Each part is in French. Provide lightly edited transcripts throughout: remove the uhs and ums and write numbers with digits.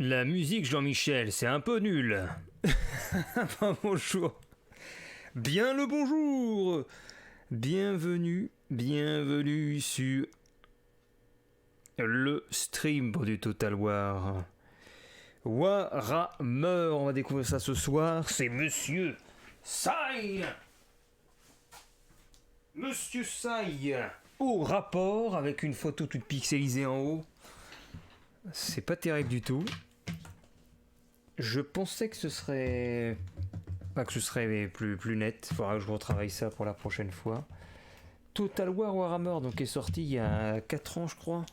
La musique Jean-Michel, c'est un peu nul. Bonjour. Bien le bonjour. Bienvenue sur le stream du Total War. Warhammer, on va découvrir ça ce soir. C'est Monsieur Sai. Monsieur Sai au rapport avec une photo toute pixelisée en haut. C'est pas terrible du tout. Je pensais que ce serait... Pas que ce serait plus net. Il faudra que je retravaille ça pour la prochaine fois. Total War Warhammer donc, est sorti il y a 4 ans, je crois.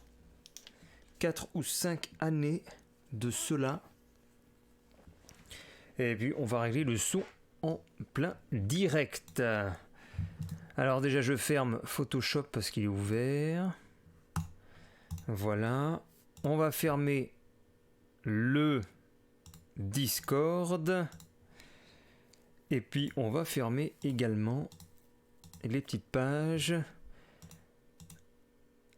4 ou 5 années de cela. Et puis, on va régler le son en plein direct. Alors déjà, je ferme Photoshop parce qu'il est ouvert. Voilà. On va fermer le Discord. Et puis, on va fermer également les petites pages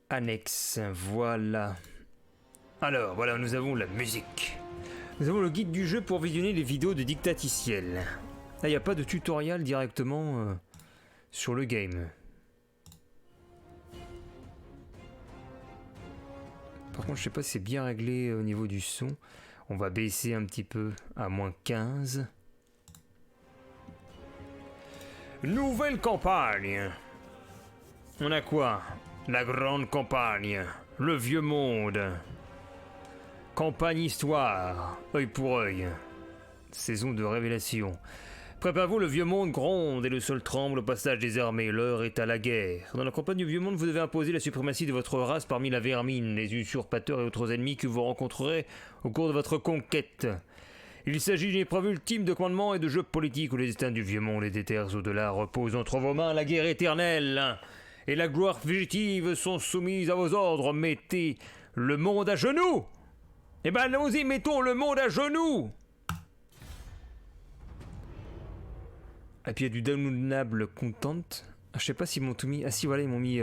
annexes. Voilà. Alors, voilà, nous avons la musique. Nous avons le guide du jeu pour visionner les vidéos de Dictaticiel. Là, il n'y a pas de tutoriel directement sur le game. Par contre, je sais pas si c'est bien réglé au niveau du son. On va baisser un petit peu à moins 15. Nouvelle campagne. On a quoi? La grande campagne. Le vieux monde. Campagne histoire. Œil pour œil. Saison de révélation. Préparez-vous, le vieux monde gronde et le sol tremble au passage des armées. L'heure est à la guerre. Dans la campagne du vieux monde, vous devez imposer la suprématie de votre race parmi la vermine, les usurpateurs et autres ennemis que vous rencontrerez au cours de votre conquête. Il s'agit d'une épreuve ultime de commandement et de jeu politique où les destins du vieux monde et des terres au-delà reposent entre vos mains. La guerre éternelle et la gloire fugitive sont soumises à vos ordres. Mettez le monde à genoux. Eh ben, allons-y, mettons le monde à genoux. Et puis il y a du downloadable content. Je sais pas s'ils m'ont tout mis. Ah si, voilà, ils m'ont mis...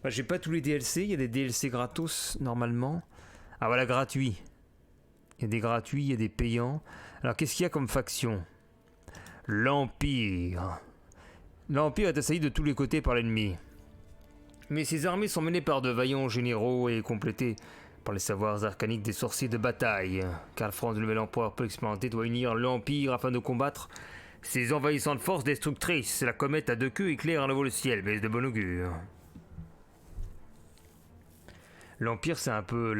j'ai pas tous les DLC. Il y a des DLC gratos, normalement. Ah voilà, gratuit. Il y a des gratuits, il y a des payants. Alors, qu'est-ce qu'il y a comme faction? L'Empire. L'Empire est assailli de tous les côtés par l'ennemi. Mais ses armées sont menées par de vaillants généraux et complétées par les savoirs arcaniques des sorciers de bataille. Karl Franz, le nouvel empereur peu expérimenté, doit unir l'Empire afin de combattre ces envahissantes forces destructrices. La comète à 2 queues éclaire à nouveau le ciel, mais c'est de bon augure. L'Empire, c'est un peu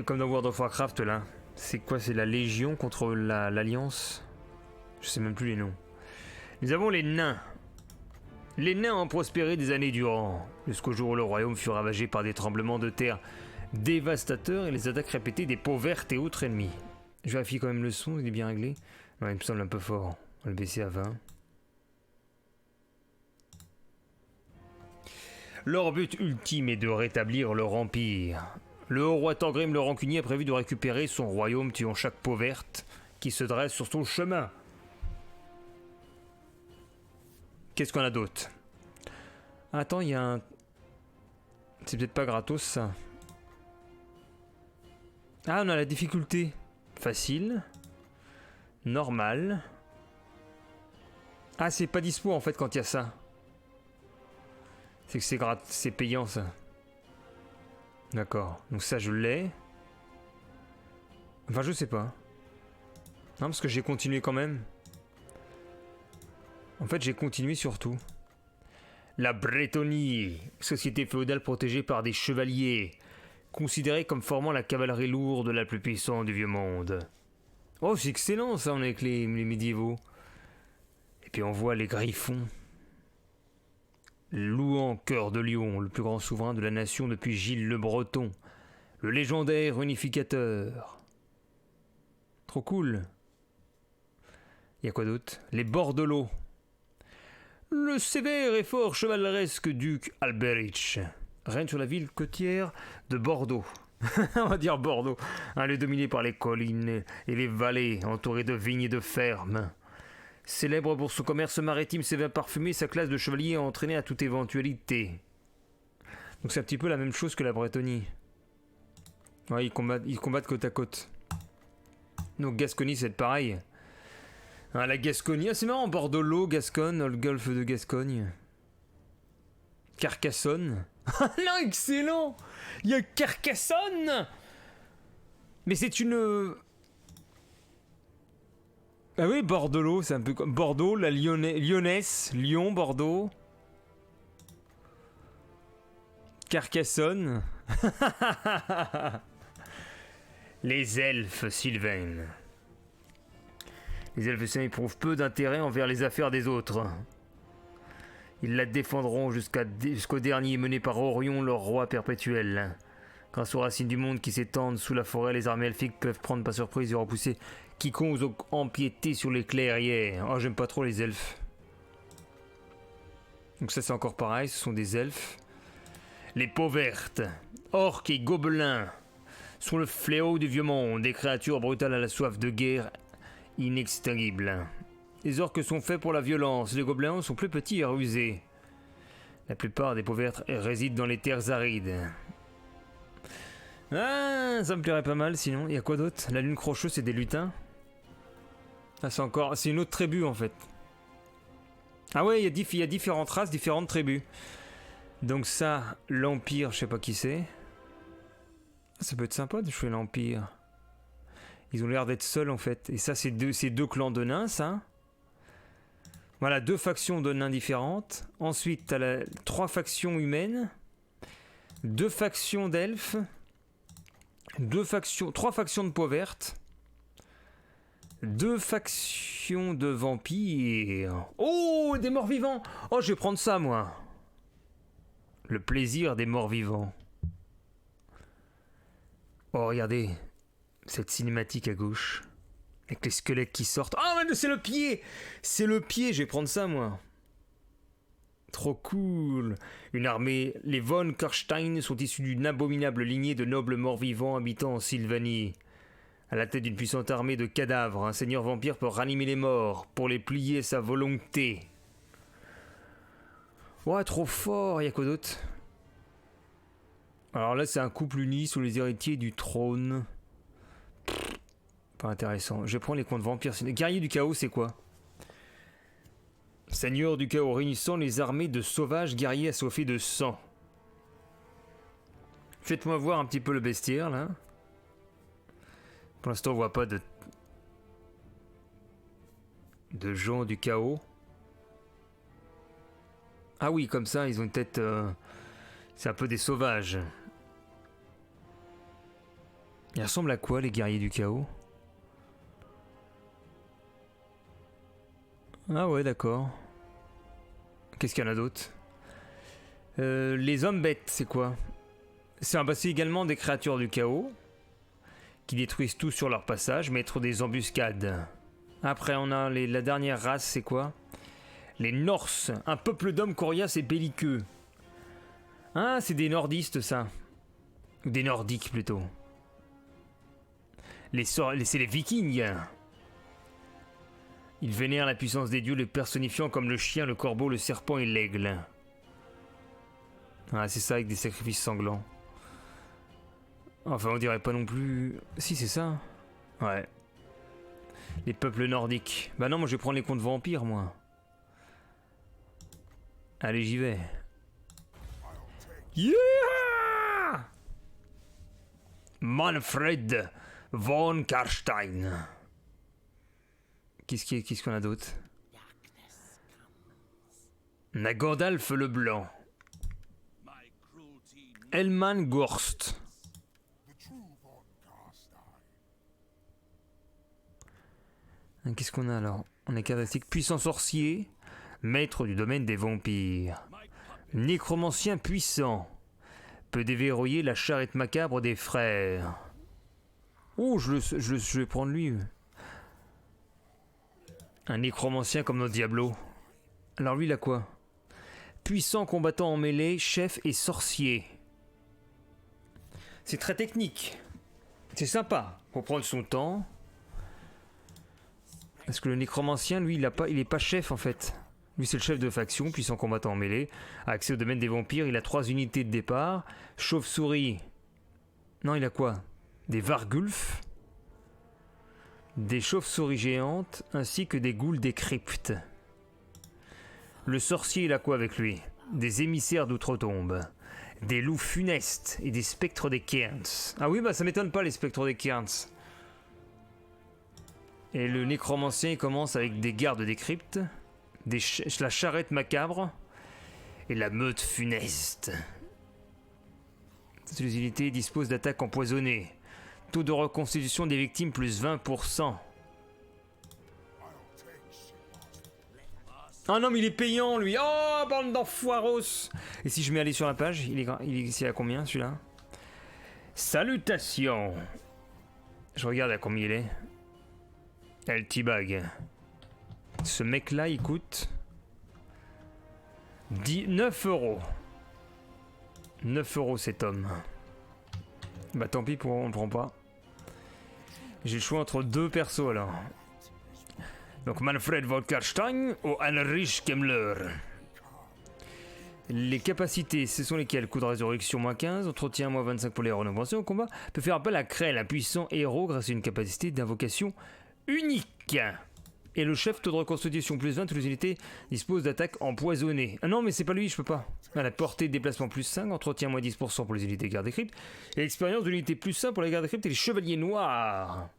comme dans World of Warcraft, là. C'est quoi? C'est la Légion contre l'Alliance? Je sais même plus les noms. Nous avons les nains. Les nains ont prospéré des années durant, jusqu'au jour où le royaume fut ravagé par des tremblements de terre dévastateurs et les attaques répétées des peaux vertes et autres ennemis. Je vérifie quand même le son, il est bien réglé. Ouais, il me semble un peu fort. On va le baisser à 20. Leur but ultime est de rétablir leur empire. Le haut roi Thorgrim le rancunier a prévu de récupérer son royaume, tuant chaque peau verte qui se dresse sur son chemin. Qu'est-ce qu'on a d'autre? Attends, il y a un... C'est peut-être pas gratos, ça. Ah, on a la difficulté. Facile. Normal. Ah, c'est pas dispo, en fait, quand il y a ça. C'est que c'est payant, ça. D'accord. Donc ça, je l'ai. Enfin, je sais pas. Non, parce que j'ai continué quand même. En fait, j'ai continué surtout. La Brétonnie, société féodale protégée par des chevaliers, considérée comme formant la cavalerie lourde la plus puissante du vieux monde. Oh, c'est excellent ça, on est avec les médiévaux. Et puis on voit les griffons. Louant Cœur de Lion, le plus grand souverain de la nation depuis Gilles le Breton, le légendaire unificateur. Trop cool. Il y a quoi d'autre? Les Bordelots. Le sévère et fort chevaleresque duc Alberich règne sur la ville côtière de Bordeaux. On va dire Bordeaux. Un lieu dominé par les collines et les vallées, entouré de vignes et de fermes. Célèbre pour son commerce maritime, ses vins parfumés, sa classe de chevalier a entraîné à toute éventualité. Donc c'est un petit peu la même chose que la Brétonnie. Ouais, ils combattent côte à côte. Donc Gascogne, c'est pareil. Ah, la Gascogne, ah, c'est marrant, bord de l'eau, Gascogne, le golfe de Gascogne. Carcassonne. Ah non, excellent. Il y a Carcassonne. Mais c'est une... Ah oui, bord de l'eau, c'est un peu comme... Bordeaux, la Lyonnaise, Lyon, Bordeaux. Carcassonne. Les elfes sylvains. Les elfes sylvains éprouvent peu d'intérêt envers les affaires des autres. Ils la défendront jusqu'au dernier, mené par Orion, leur roi perpétuel. Grâce aux racines du monde qui s'étendent sous la forêt, les armées elfiques peuvent prendre par surprise et repousser quiconque ose empiéter sur les clairières. Oh, j'aime pas trop les elfes. Donc ça c'est encore pareil, ce sont des elfes. Les peaux vertes, orques et gobelins sont le fléau du vieux monde, des créatures brutales à la soif de guerre inextinguible. Les orques sont faits pour la violence, les gobelins sont plus petits et rusés. La plupart des peaux vertes résident dans les terres arides. Ah, ça me plairait pas mal sinon. Il y a quoi d'autre? La lune crocheuse, c'est des lutins. Ah, c'est une autre tribu en fait. Ah ouais, il y a différentes races, différentes tribus. Donc ça, l'Empire, je sais pas qui c'est. Ça peut être sympa de jouer l'Empire. Ils ont l'air d'être seuls en fait. Et ça, c'est deux clans de nains, ça. Voilà, 2 factions de nains différentes. Ensuite, t'as 3 factions humaines. 2 factions d'elfes. 3 factions de peau verte. 2 factions de vampires. Oh, des morts vivants. Oh, je vais prendre ça, moi. Le plaisir des morts vivants. Oh, regardez. Cette cinématique à gauche. Avec les squelettes qui sortent. Ah, mais c'est le pied. C'est le pied, je vais prendre ça, moi. Trop cool. Une armée. Les von Karstein sont issus d'une abominable lignée de nobles morts-vivants habitant en Sylvanie. À la tête d'une puissante armée de cadavres, un seigneur vampire peut ranimer les morts pour les plier à sa volonté. Ouais, trop fort. Il y a quoi d'autre? Alors là, c'est un couple uni sous les héritiers du trône. Pas intéressant. Je prends les contes vampires. Guerrier du chaos, c'est quoi? Seigneur du chaos réunissant les armées de sauvages guerriers assoiffés de sang. Faites-moi voir un petit peu le bestiaire, là. Pour l'instant, on voit pas de gens du chaos. Ah oui, comme ça, ils ont une tête... C'est un peu des sauvages. Ils ressemblent à quoi, les guerriers du chaos? Ah ouais, d'accord. Qu'est-ce qu'il y en a d'autre? Les hommes bêtes, c'est quoi? C'est également des créatures du chaos qui détruisent tout sur leur passage, mettre des embuscades. Après, on a la dernière race, c'est quoi? Les Norse, un peuple d'hommes coriaces et belliqueux. Ah, c'est des nordistes, ça. Ou des nordiques, plutôt. C'est les vikings. Ils vénèrent la puissance des dieux, les personnifiant comme le chien, le corbeau, le serpent et l'aigle. Ah, c'est ça, avec des sacrifices sanglants. Enfin, on dirait pas non plus... Si, c'est ça. Ouais. Les peuples nordiques. Bah non, moi je vais prendre les contes vampires, moi. Allez, j'y vais. Yeah! Manfred von Karstein. Qu'est-ce qu'on a d'autre? Nagandalf le Blanc. Elman Gorst. Qu'est-ce qu'on a alors? On est caractéristique puissant sorcier, maître du domaine des vampires. Nécromancien puissant, peut déverrouiller la charrette macabre des frères. Oh, je vais prendre lui. Un nécromancien comme nos Diablo. Alors lui, il a quoi? Puissant combattant en mêlée, chef et sorcier. C'est très technique. C'est sympa. Faut prendre son temps. Parce que le nécromancien, lui, il est pas chef en fait. Lui, c'est le chef de faction, puissant combattant en mêlée. Accès au domaine des vampires, il a 3 unités de départ. Chauve-souris. Non, il a quoi? des vargulfs, des chauves-souris géantes, ainsi que des ghouls des cryptes. Le sorcier, il a quoi avec lui? Des émissaires d'outre-tombe, des loups funestes et des spectres des cairns. Ah oui, bah ça m'étonne pas les spectres des cairns. Et le nécromancien, il commence avec des gardes des cryptes, la charrette macabre et la meute funeste. Toutes les unités disposent d'attaques empoisonnées. Taux de reconstitution des victimes plus 20%. Ah non mais il est payant lui. Oh bande d'enfoiros. Et si je mets aller sur la page, il est à combien celui-là? Salutations. Je regarde à combien il est. El T-Bag. Ce mec là il coûte 9 euros. 9 euros cet homme. Bah tant pis, on le prend pas. J'ai le choix entre deux persos alors. Donc Manfred Wolkerstein ou Heinrich Kemmler. Les capacités, ce sont lesquelles? Coup de résurrection moins 15, entretien moins 25 pour les héros non pensés au combat. Peut faire appel à Krell, un puissant héros grâce à une capacité d'invocation unique. Et le chef, taux de reconstitution plus 20, toutes les unités disposent d'attaques empoisonnées. Ah non mais c'est pas lui, je peux pas. À la portée de déplacement plus 5, entretien moins 10% pour les unités garde des cryptes. Et l'expérience de l'unité plus 5 pour les gardes des cryptes et les chevaliers noirs.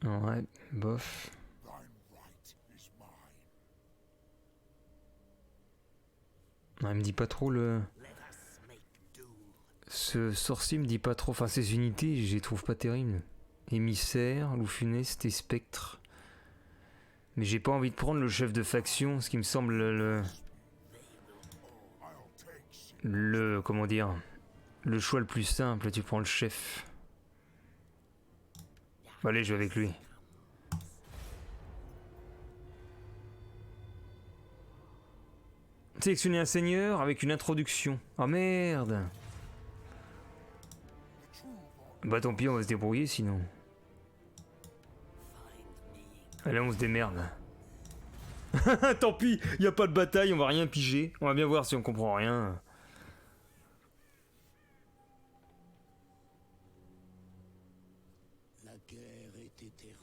Ouais, bof. Non, il me dit pas trop le... Ce sorcier me dit pas trop... Enfin, ces unités, je les trouve pas terribles. Émissaire, loup funeste et spectre. Mais j'ai pas envie de prendre le chef de faction, ce qui me semble comment dire... Le choix le plus simple, tu prends le chef. Bon, allez, je vais avec lui. Sélectionner un seigneur avec une introduction. Oh merde. Bah tant pis, on va se débrouiller sinon. Allez, on se démerde. Tant pis, y a pas de bataille, on va rien piger. On va bien voir si on comprend rien. La guerre est éternelle.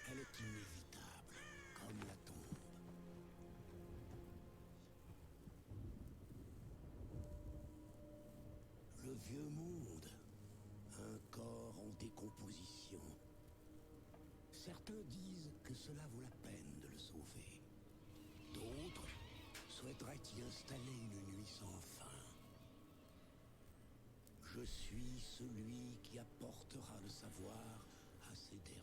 Elle est inévitable, comme la tombe. Le vieux monde, un corps en décomposition. Certains disent que cela vaut la peine de le sauver. D'autres souhaiteraient y installer une nuit sans fin. Je suis celui qui apportera le savoir à ces derniers.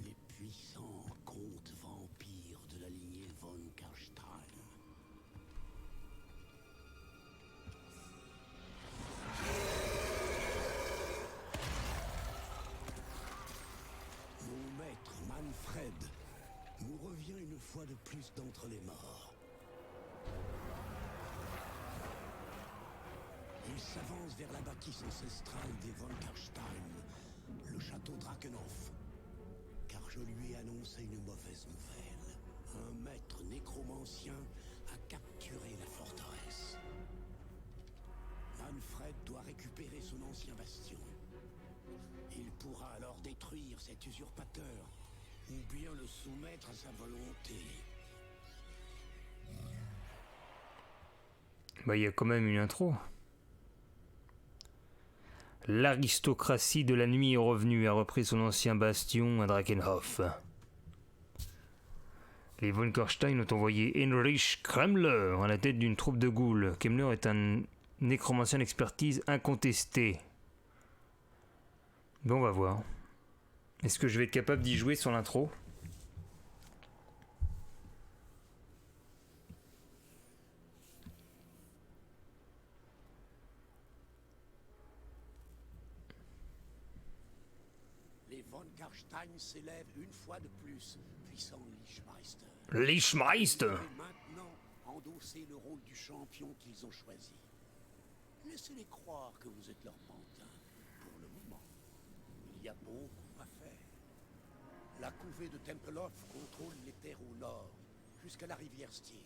Les puissants comtes vampires de la lignée von Karstein. Mon maître Manfred nous revient une fois de plus d'entre les morts. Il s'avance vers la bâtisse ancestrale des von Karstein, le château Drakenhof. Car je lui ai annoncé une mauvaise nouvelle. Un maître nécromancien a capturé la forteresse. Manfred doit récupérer son ancien bastion. Il pourra alors détruire cet usurpateur, ou bien le soumettre à sa volonté. Bah il y a quand même une intro. L'aristocratie de la nuit est revenue et a repris son ancien bastion à Drakenhof. Les von Karstein ont envoyé Heinrich Kemmler à la tête d'une troupe de ghouls. Kemmler est un nécromancien d'expertise incontesté. Bon, on va voir. Est-ce que je vais être capable d'y jouer sur l'intro? Les von Karstein s'élèvent une fois de plus, puissant Lichmeister. Lichmeister! Vous devez maintenant endosser le rôle du champion qu'ils ont choisi. Laissez-les croire que vous êtes leur pantin. Pour le moment, il y a beaucoup à faire. La couvée de Tempelhof contrôle les terres au nord, jusqu'à la rivière Styr.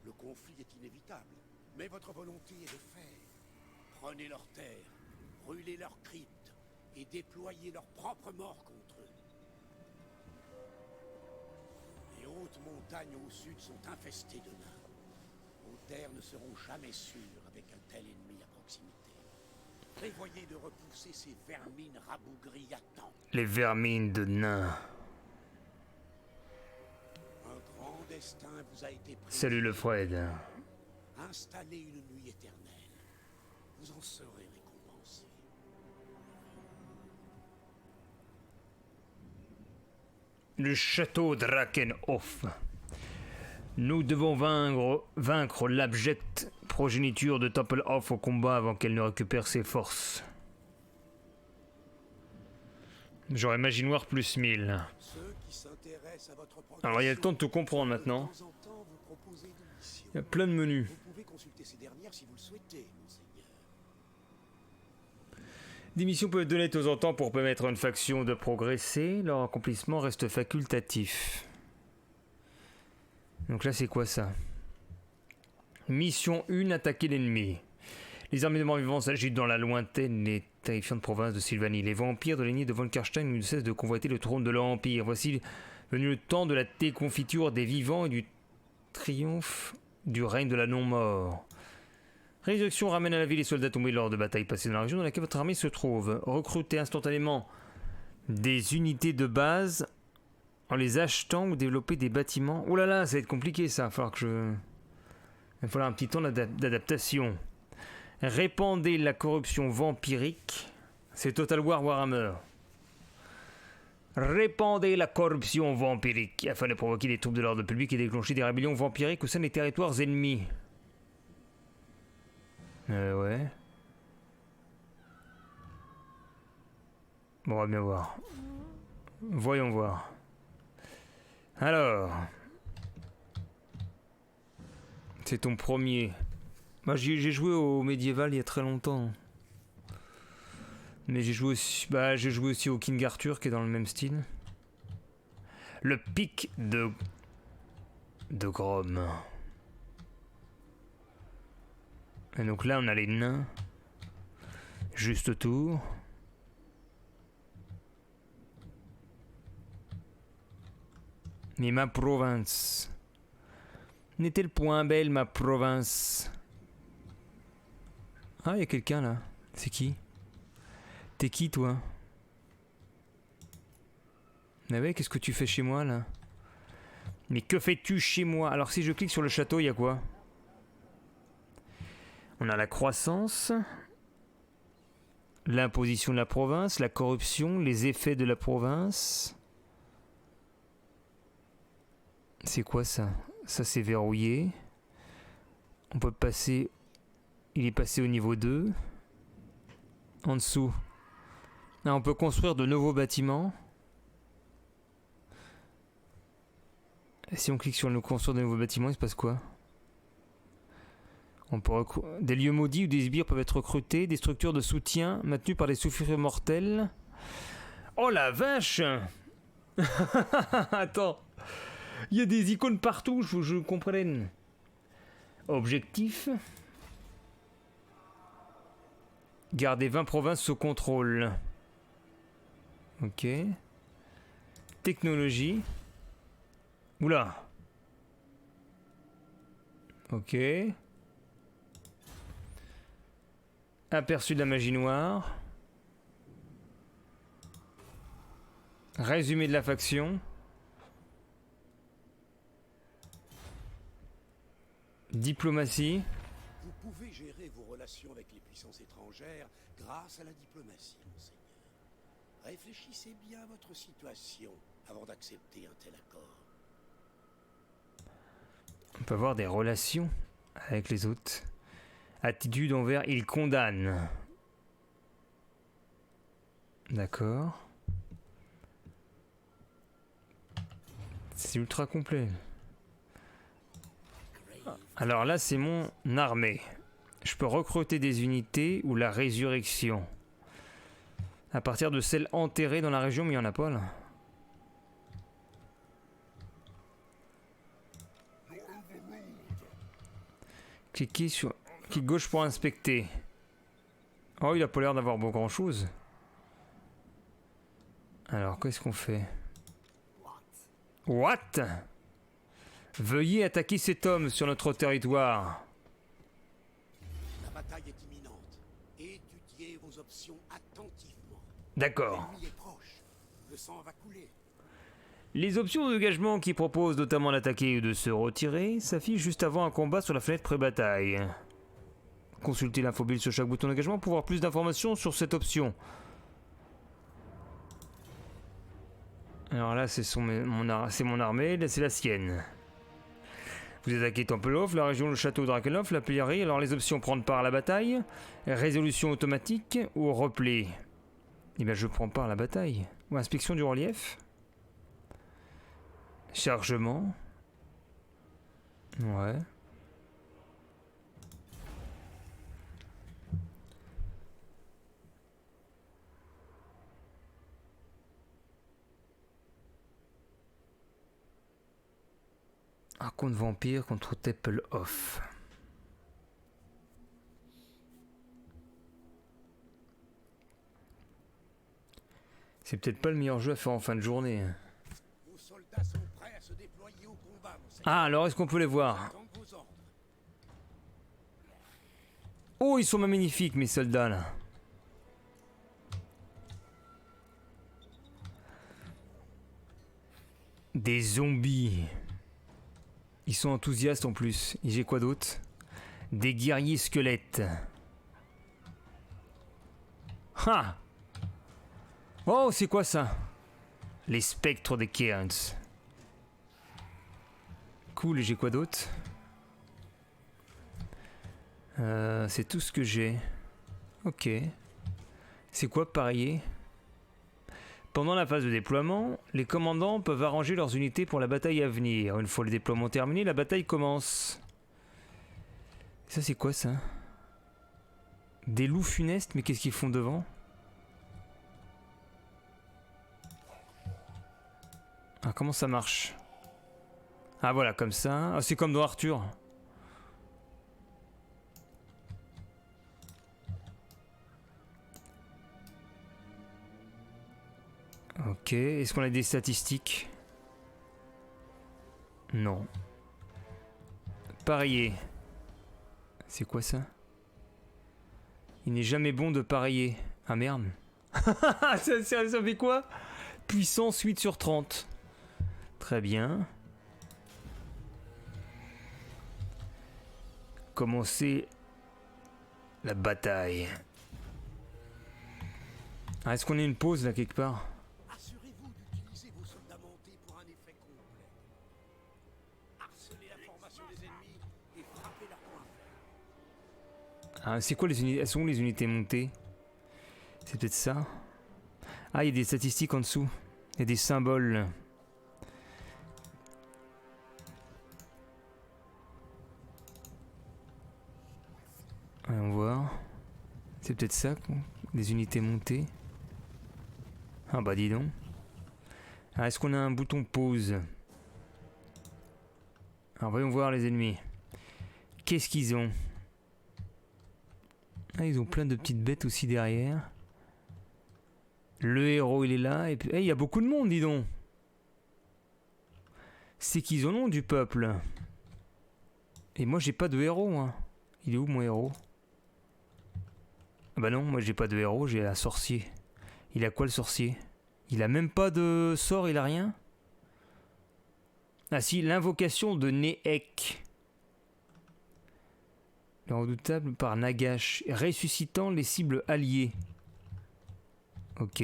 Le conflit est inévitable, mais votre volonté est de faire. Prenez leurs terres, brûlez leurs cryptes, et déployez leurs propres morts contre eux. Les hautes montagnes au sud sont infestées de nains. Vos terres ne seront jamais sûres avec un tel ennemi à proximité. Prévoyez de repousser ces vermines rabougries à temps. Les vermines de nains. Un grand destin vous a été prévu. Salut le Fred. Installez une nuit éternelle. Vous en serez récompensé. Le château Drakenhof. Nous devons vaincre l'abjecte progéniture de Tempelhof au combat avant qu'elle ne récupère ses forces. J'aurai magie noire plus 1000. Ceux qui s'intéressent à votre Alors il y a le temps de tout comprendre maintenant. de temps en temps vous proposer des missions. Il y a plein de menus. Vous pouvez consulter ces dernières si vous le souhaitez, monseigneur. Des missions peuvent être données de temps en temps pour permettre à une faction de progresser. Leur accomplissement reste facultatif. Donc là, c'est quoi ça? Mission 1, attaquer l'ennemi. Les armées de morts vivants s'agitent dans la lointaine et terrifiante province de Sylvanie. Les vampires de l'ennemi de von Karstein ne cessent de convoiter le trône de l'Empire. Voici venu le temps de la déconfiture des vivants et du triomphe du règne de la non-mort. Résurrection ramène à la vie les soldats tombés lors de batailles passées dans la région dans laquelle votre armée se trouve. Recrutez instantanément des unités de base en les achetant ou développer des bâtiments. Oh là là, ça va être compliqué ça. Il va falloir un petit temps d'adaptation. Répandez la corruption vampirique. C'est Total War Warhammer. Répandez la corruption vampirique afin de provoquer les troupes de l'ordre public et déclencher des rébellions vampiriques au sein des territoires ennemis. Ouais. Bon, on va bien voir. Voyons voir. Alors. C'est ton premier. Moi, j'ai joué au médiéval il y a très longtemps. Mais j'ai joué aussi au King Arthur qui est dans le même style. Le pic de Grom. Et donc là, on a les nains. Juste autour. Mais ma province. N'est-elle point belle, ma province? Ah, il y a quelqu'un là. C'est qui? T'es qui, toi? Mais ouais, qu'est-ce que tu fais chez moi, là? Mais que fais-tu chez moi? Alors, si je clique sur le château, il y a quoi? On a la croissance, l'imposition de la province, la corruption, les effets de la province. C'est quoi ça? Ça c'est verrouillé. On peut passer... Il est passé au niveau 2. En dessous. Là, on peut construire de nouveaux bâtiments. Et si on clique sur le construire de nouveaux bâtiments, il se passe quoi? On peut des lieux maudits ou des sbires peuvent être recrutés, des structures de soutien maintenues par des souffreurs mortels. Oh la vache! Attends, il y a des icônes partout, je comprenne. Objectif. Garder 20 provinces sous contrôle. Ok. Technologie. Oula. Ok. Aperçu de la magie noire. Résumé de la faction. Diplomatie. Vous pouvez gérer vos relations avec les puissances étrangères grâce à la diplomatie, monseigneur. Réfléchissez bien à votre situation avant d'accepter un tel accord. On peut avoir des relations avec les autres. Attitude envers... Il condamne. D'accord. C'est ultra complet. Alors là, c'est mon armée. Je peux recruter des unités ou la résurrection. À partir de celles enterrées dans la région, mais il n'y en a pas là. Cliquez sur... Clic gauche pour inspecter. Oh, il a pas l'air d'avoir beau grand chose. Alors, qu'est-ce qu'on fait? What? Veuillez attaquer cet homme sur notre territoire. La bataille est imminente. Étudiez vos options attentivement. D'accord. L'ennemi est proche. Le sang va couler. Les options d'engagement qui proposent notamment d'attaquer ou de se retirer s'affichent juste avant un combat sur la fenêtre pré-bataille. Consultez l'infobulle sur chaque bouton d'engagement pour avoir plus d'informations sur cette option. Alors là, c'est mon armée, là c'est la sienne. Vous attaquez Tempelhof, la région, le château Drakenhof, la pillerie. Alors les options: prendre part à la bataille, résolution automatique ou replay. Eh bien je prends part à la bataille. Ou inspection du relief. Chargement. Ouais. Archon vampire contre Tempelhof. C'est peut-être pas le meilleur jeu à faire en fin de journée. Vos soldats sont prêts à se déployer au combat, monseigneur. Ah, alors est-ce qu'on peut les voir? Attendez vos ordres. Oh, ils sont magnifiques, mes soldats, là. Des zombies. Ils sont enthousiastes en plus. Et j'ai quoi d'autre? Des guerriers squelettes. Ha! Oh, c'est quoi ça? Les spectres des Cairns. Cool, et j'ai quoi d'autre? C'est tout ce que j'ai. Ok. C'est quoi parier? Pendant la phase de déploiement, les commandants peuvent arranger leurs unités pour la bataille à venir. Une fois le déploiement terminé, la bataille commence. Ça c'est quoi ça? Des loups funestes, mais qu'est-ce qu'ils font devant? Ah, comment ça marche? Ah voilà, comme ça. Ah, c'est comme dans Arthur. Ok, est-ce qu'on a des statistiques? Non. Parier. C'est quoi ça? Il n'est jamais bon de parier. Ah merde. ça fait quoi? Puissance 8 sur 30. Très bien. Commencer la bataille. Ah, est-ce qu'on a une pause là quelque part? Assurez-vous d'utiliser vos soldats montés pour un effet complet. Harcelez la formation des ennemis et frappez leur point faible. Ah, c'est quoi les unités? Elles sont où les unités montées? C'est peut-être ça? Ah, il y a des statistiques en dessous. Il y a des symboles. Allons voir. C'est peut-être ça, quoi. Les unités montées. Ah bah dis donc. Ah, est-ce qu'on a un bouton pause? Alors voyons voir les ennemis. Qu'est-ce qu'ils ont? Ah, ils ont plein de petites bêtes aussi derrière. Le héros il est là. Et puis, il y a beaucoup de monde, dis donc. C'est qu'ils en ont du peuple. Et moi j'ai pas de héros, hein. Il est où mon héros? Ah bah non, moi j'ai pas de héros, j'ai un sorcier. Il a quoi le sorcier? Il a même pas de sort, il a rien? Ah si, l'invocation de Néhek. Le redoutable par Nagash, ressuscitant les cibles alliées. Ok.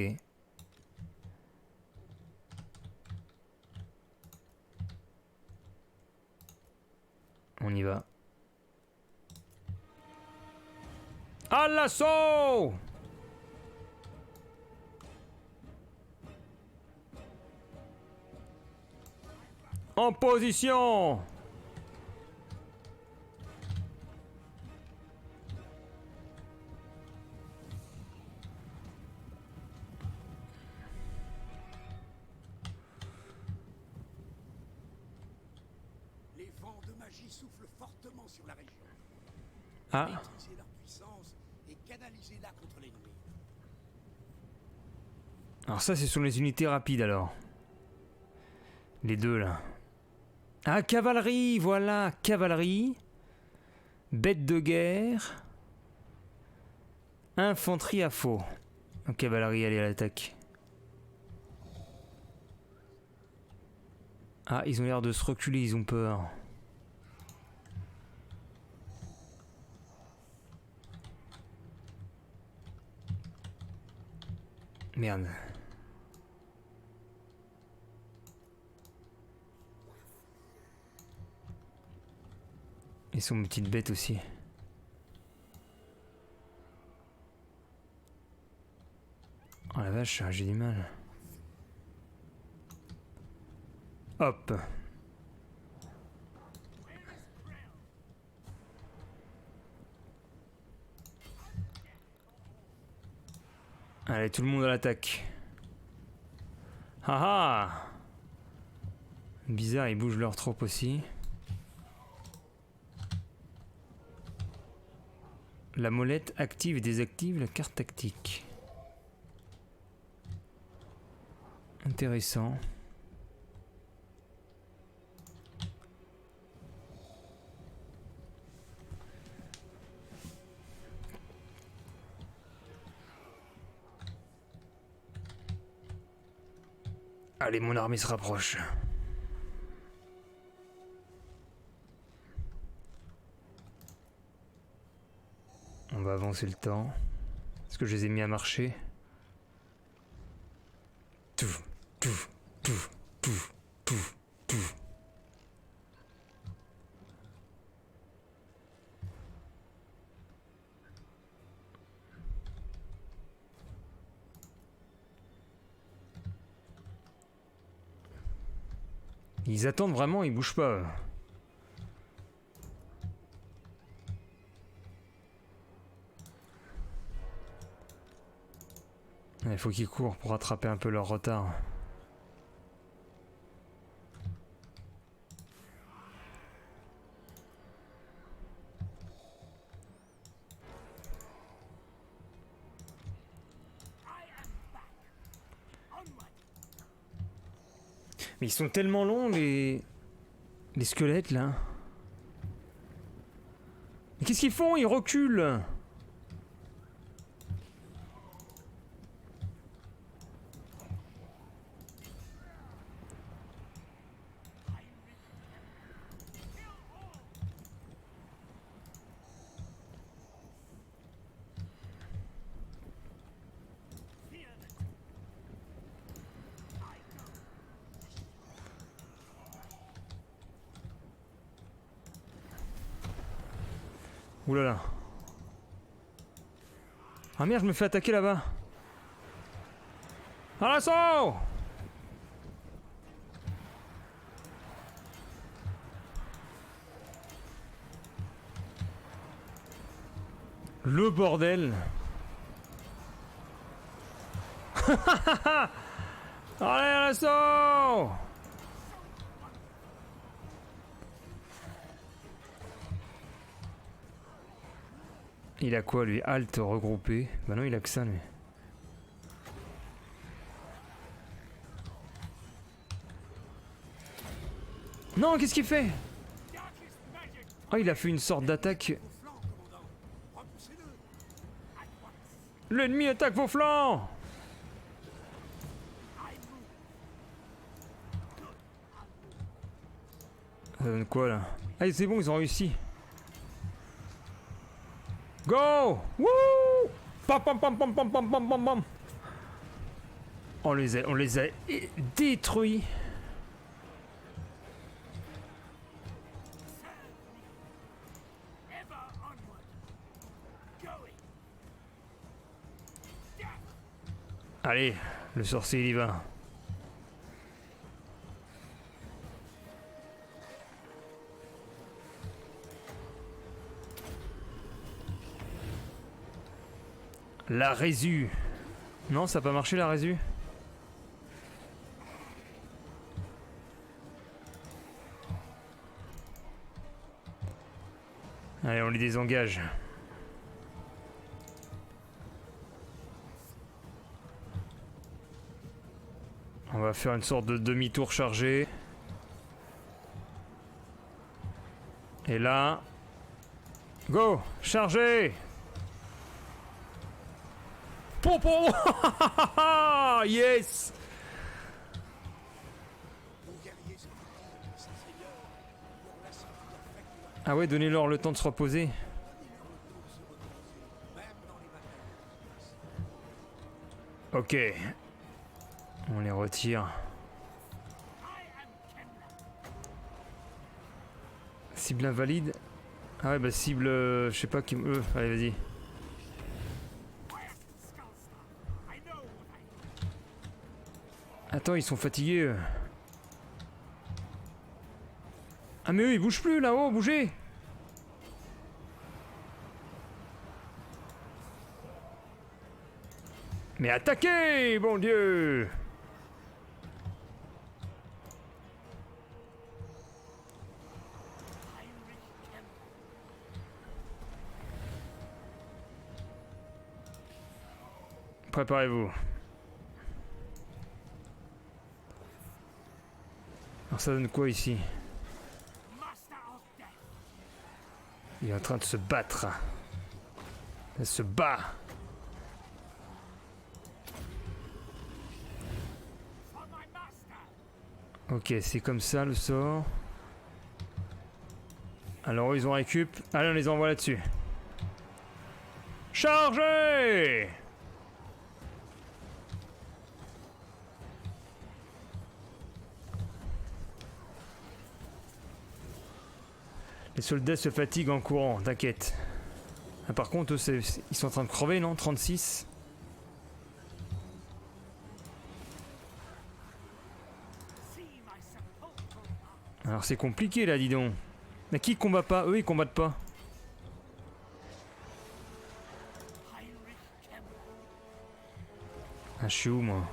On y va. À l'assaut! En position! Les vents de magie soufflent fortement sur la région. Ah, Maîtriser leur puissance et canaliser-la contre l'ennemi. alors ça c'est sur les unités rapides alors. Les deux là. Ah, cavalerie, voilà, cavalerie. Bête de guerre. Infanterie à faux. Cavalerie, allez à l'attaque. Ah, ils ont l'air de se reculer, ils ont peur. Merde. Ils sont mes petites bêtes aussi. Oh la vache, j'ai du mal. Hop. Allez, tout le monde à l'attaque. Haha. Bizarre, ils bougent leur troupe aussi. La molette active et désactive la carte tactique. Intéressant. Allez, mon armée se rapproche. On va avancer le temps. Est-ce que je les ai mis à marcher? Tout, tout, tout, tout, tout, tout. Ils attendent vraiment, ils bougent pas. Il faut qu'ils courent pour rattraper un peu leur retard. Mais ils sont tellement longs les squelettes là. Mais qu'est-ce qu'ils font? Ils reculent. Ouh là là. Ah merde, je me fais attaquer là-bas. À l'assaut! Le bordel. Allez, à l'assaut! Il a quoi lui? Halte regroupé. Bah non, il a que ça lui. Non, qu'est-ce qu'il fait? Oh, il a fait une sorte d'attaque. L'ennemi attaque vos flancs! Ça donne quoi là? Ah, c'est bon, ils ont réussi. Go! Wouh! Pam pam pam pam pam pam pam pam pam! On les a détruits. Allez, le sorcier il y va. La résu. Non, ça n'a pas marché la résu. Allez, on les désengage. On va faire une sorte de demi-tour chargé. Et là... Go! Chargez! Pompon! Yes! Ah ouais, donnez-leur le temps de se reposer. Ok. On les retire. Cible invalide. Ah ouais, bah cible... je sais pas qui... allez, vas-y. Attends, ils sont fatigués, eux. Ah mais eux, ils bougent plus, là-haut, bougez! Mais attaquez, bon Dieu! Préparez-vous. Alors ça donne quoi ici? Il est en train de se battre. Il se bat. Ok, c'est comme ça le sort. Alors ils ont récup. Allez, on les envoie là-dessus. Chargez! Les soldats se fatiguent en courant, t'inquiète. Ah, par contre, eux, ils sont en train de crever, non? 36. Alors c'est compliqué là, dis donc. Mais qui combat pas? Eux, ils combattent pas. Ah, je suis où, moi?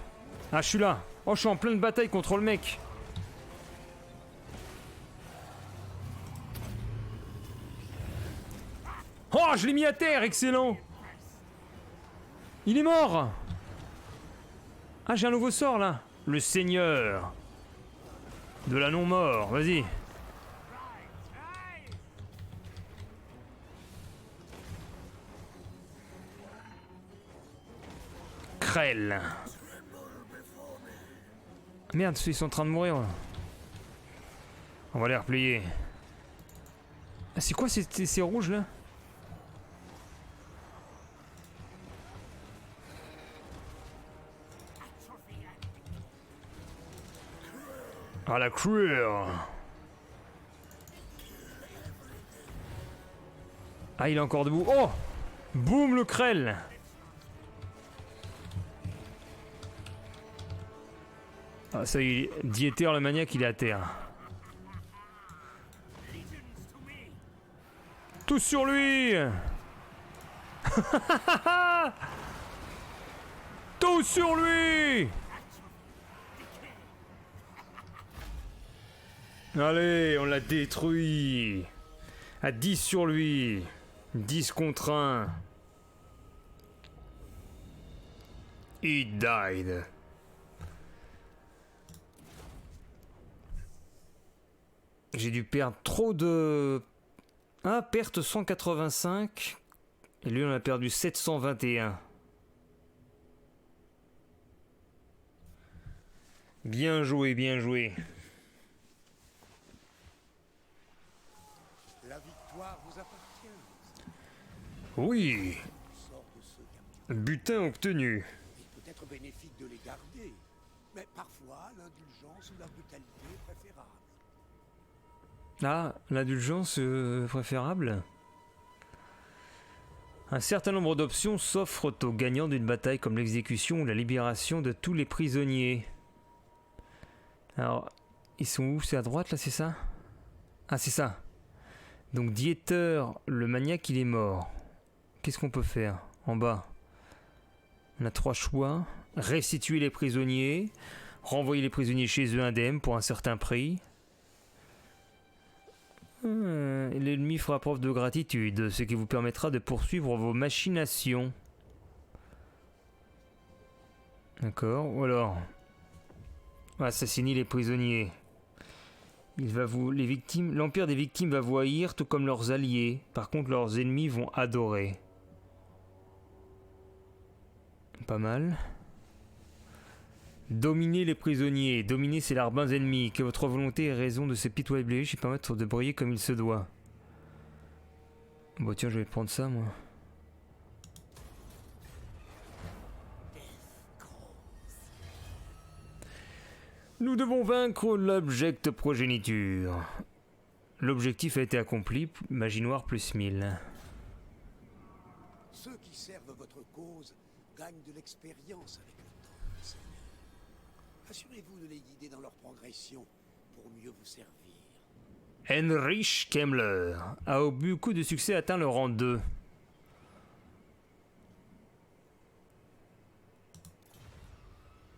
Ah, je suis là. Oh, je suis en pleine bataille contre le mec. Oh, je l'ai mis à terre, excellent. Il est mort. Ah, j'ai un nouveau sort, là. Le seigneur de la non-mort, vas-y. Krell. Merde, ils sont en train de mourir. On va les replier. Ah, c'est quoi ces rouges là? Ah, la crueur. Ah, il est encore debout. Oh! Boum, le Krell. Ah, ça y est, Dieter le maniaque, il est à terre. Tous sur lui. Tous sur lui. Allez, on l'a détruit. À 10 sur lui. 10 contre 1. He died. J'ai dû perdre trop de... Ah, perte 185. Et lui, on a perdu 721. Bien joué, bien joué. La victoire vous appartient. Oui. Sort de ceux capturés. Butin obtenu. Il peut être bénéfique de les garder, mais parfois l'indulgence ou la brutalité est préférable. Ah, l'indulgence préférable. Un certain nombre d'options s'offrent aux gagnants d'une bataille comme l'exécution ou la libération de tous les prisonniers. Alors, ils sont où? C'est à droite là, c'est ça? Ah, c'est ça. Donc Dieter, le maniaque, il est mort. Qu'est-ce qu'on peut faire? En bas, on a 3 choix. Restituer les prisonniers, renvoyer les prisonniers chez eux indemnes pour un certain prix. L'ennemi fera preuve de gratitude, ce qui vous permettra de poursuivre vos machinations. D'accord, ou alors assassiner les prisonniers. L'empire des victimes va vous haïr tout comme leurs alliés. Par contre, leurs ennemis vont adorer. Pas mal. Dominer les prisonniers. Dominer ces larbins ennemis. Que votre volonté ait raison de se pitoyer, je vais permettre de briller comme il se doit. Bon tiens, je vais prendre ça moi. Nous devons vaincre l'abjecte progéniture. L'objectif a été accompli, magie noire plus 1000. Ceux qui servent votre cause gagnent de l'expérience avec le temps, Seigneur. Assurez-vous de les guider dans leur progression pour mieux vous servir. Heinrich Kemmler a au beaucoup de succès atteint le rang 2.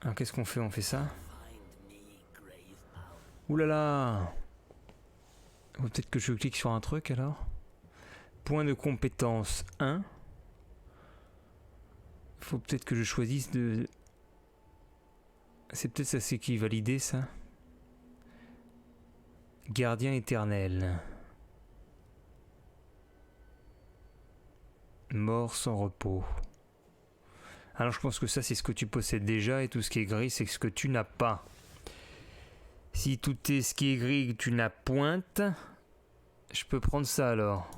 Alors qu'est-ce qu'on fait? On fait ça? Ouh là là! Peut-être que je clique sur un truc alors. Point de compétence 1. Faut peut-être que je choisisse de... C'est peut-être ça, c'est qui validé ça? Gardien éternel. Mort sans repos. Alors je pense que ça c'est ce que tu possèdes déjà et tout ce qui est gris c'est ce que tu n'as pas. Si tout est ce qui est gris tu n'as pointe, je peux prendre ça alors.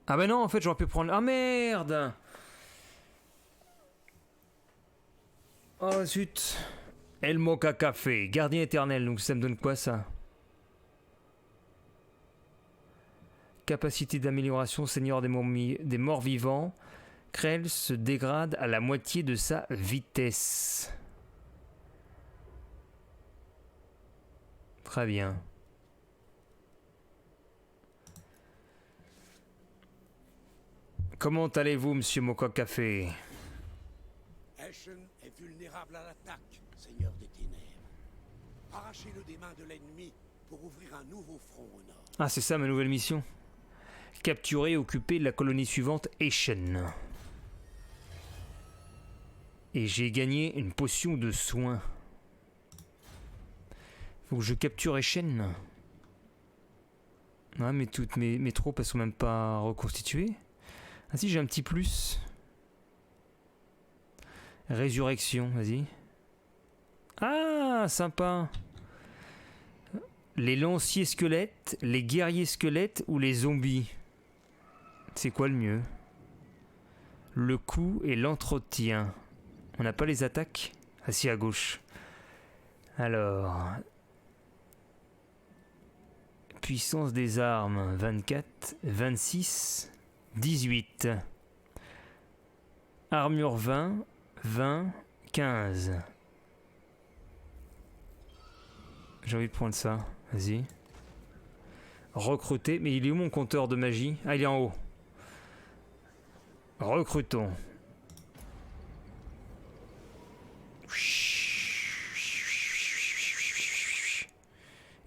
Ah bah non en fait j'aurais pu prendre... Ah merde! Oh zut! El Mocha Café, gardien éternel, donc ça me donne quoi ça? Capacité d'amélioration, seigneur des morts vivants. Krell se dégrade à la moitié de sa vitesse. Très bien. Comment allez-vous, monsieur Mocha Café? Eschen est vulnérable à l'attaque, Seigneur des Ténèbres. Arrachez-le des mains de l'ennemi pour ouvrir un nouveau front au nord. Ah, c'est ça ma nouvelle mission. Capturer et occuper la colonie suivante, Eschen. Et j'ai gagné une potion de soin. Faut que je capture Eschen. Ouais, mais toutes mes troupes elles sont même pas reconstituées. Ah si, j'ai un petit plus. Résurrection, vas-y. Ah, sympa. Les lanciers squelettes, les guerriers squelettes ou les zombies? C'est quoi le mieux? Le coup et l'entretien. On n'a pas les attaques? Ah si, à gauche. Alors... Puissance des armes, 24, 26, 18. Armure 20, 20, 15. J'ai envie de prendre ça, vas-y. Recruter, mais il est où mon compteur de magie? Ah, il est en haut. Recrutons.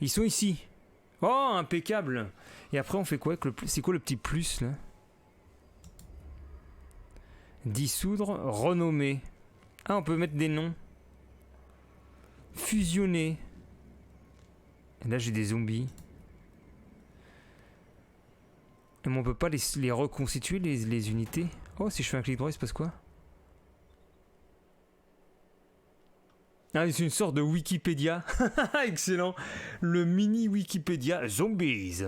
Ils sont ici. Oh, impeccable. Et après, on fait quoi avec le plus? C'est quoi le petit plus, là? Dissoudre, renommer. Ah, on peut mettre des noms. Fusionner. Et là, j'ai des zombies. Mais on peut pas les reconstituer, les unités? Oh, si je fais un clic droit, il se passe quoi? Ah, c'est une sorte de Wikipédia. Excellent. Le mini Wikipédia Zombies.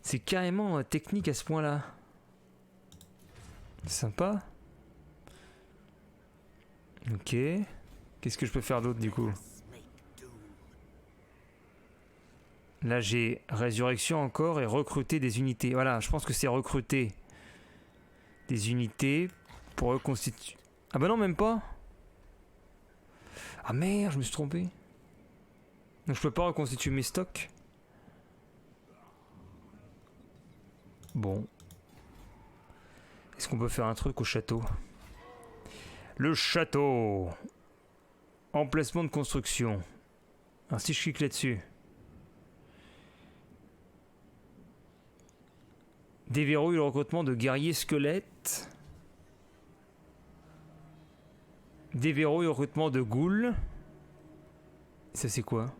C'est carrément technique à ce point-là. Sympa. Ok. Qu'est-ce que je peux faire d'autre du coup? Là, j'ai résurrection encore et recruter des unités. Voilà, je pense que c'est recruter des unités pour reconstituer. Ah bah non, même pas. Ah merde, je me suis trompé. Donc je peux pas reconstituer mes stocks. Bon. Est-ce qu'on peut faire un truc au château? Le château. Emplacement de construction. Alors si je clique là-dessus. Déverrouille le recrutement de guerriers squelettes. Déverrouille le recrutement de ghouls. Ça c'est quoi?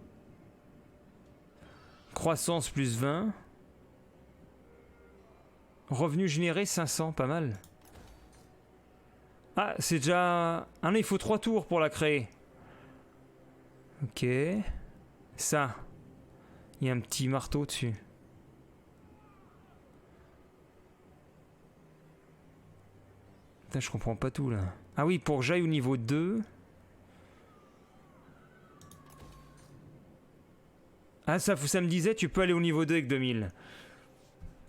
Croissance plus 20. Revenu généré 500, pas mal. Ah, c'est déjà... Ah non, il faut 3 tours pour la créer. Ok. Ça. Il y a un petit marteau dessus. Putain, je comprends pas tout là. Ah oui, pour que j'aille au niveau 2. Ah, ça me disait, tu peux aller au niveau 2 avec 2000.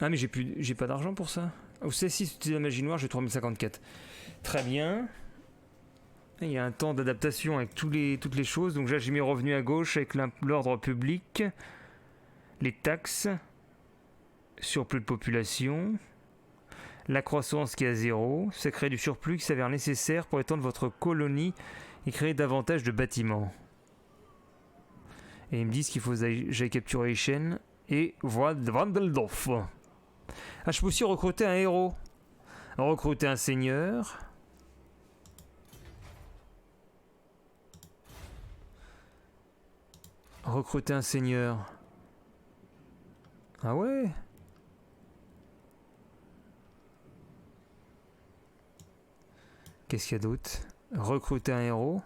Ah, mais j'ai pas d'argent pour ça. Ou c'est si c'est la magie noire, j'ai 3054. Très bien. Il y a un temps d'adaptation avec toutes les choses. Donc là, j'ai mes revenus à gauche avec l'ordre public, les taxes, surplus de population, la croissance qui est à 0. Ça crée du surplus qui s'avère nécessaire pour étendre votre colonie et créer davantage de bâtiments. Et ils me disent qu'il faut que j'aille capturer Echen et Wandeldorf. Ah, je peux aussi recruter un héros. Recruter un seigneur. Recruter un seigneur. Ah ouais? Qu'est-ce qu'il y a d'autre? Recruter un héros?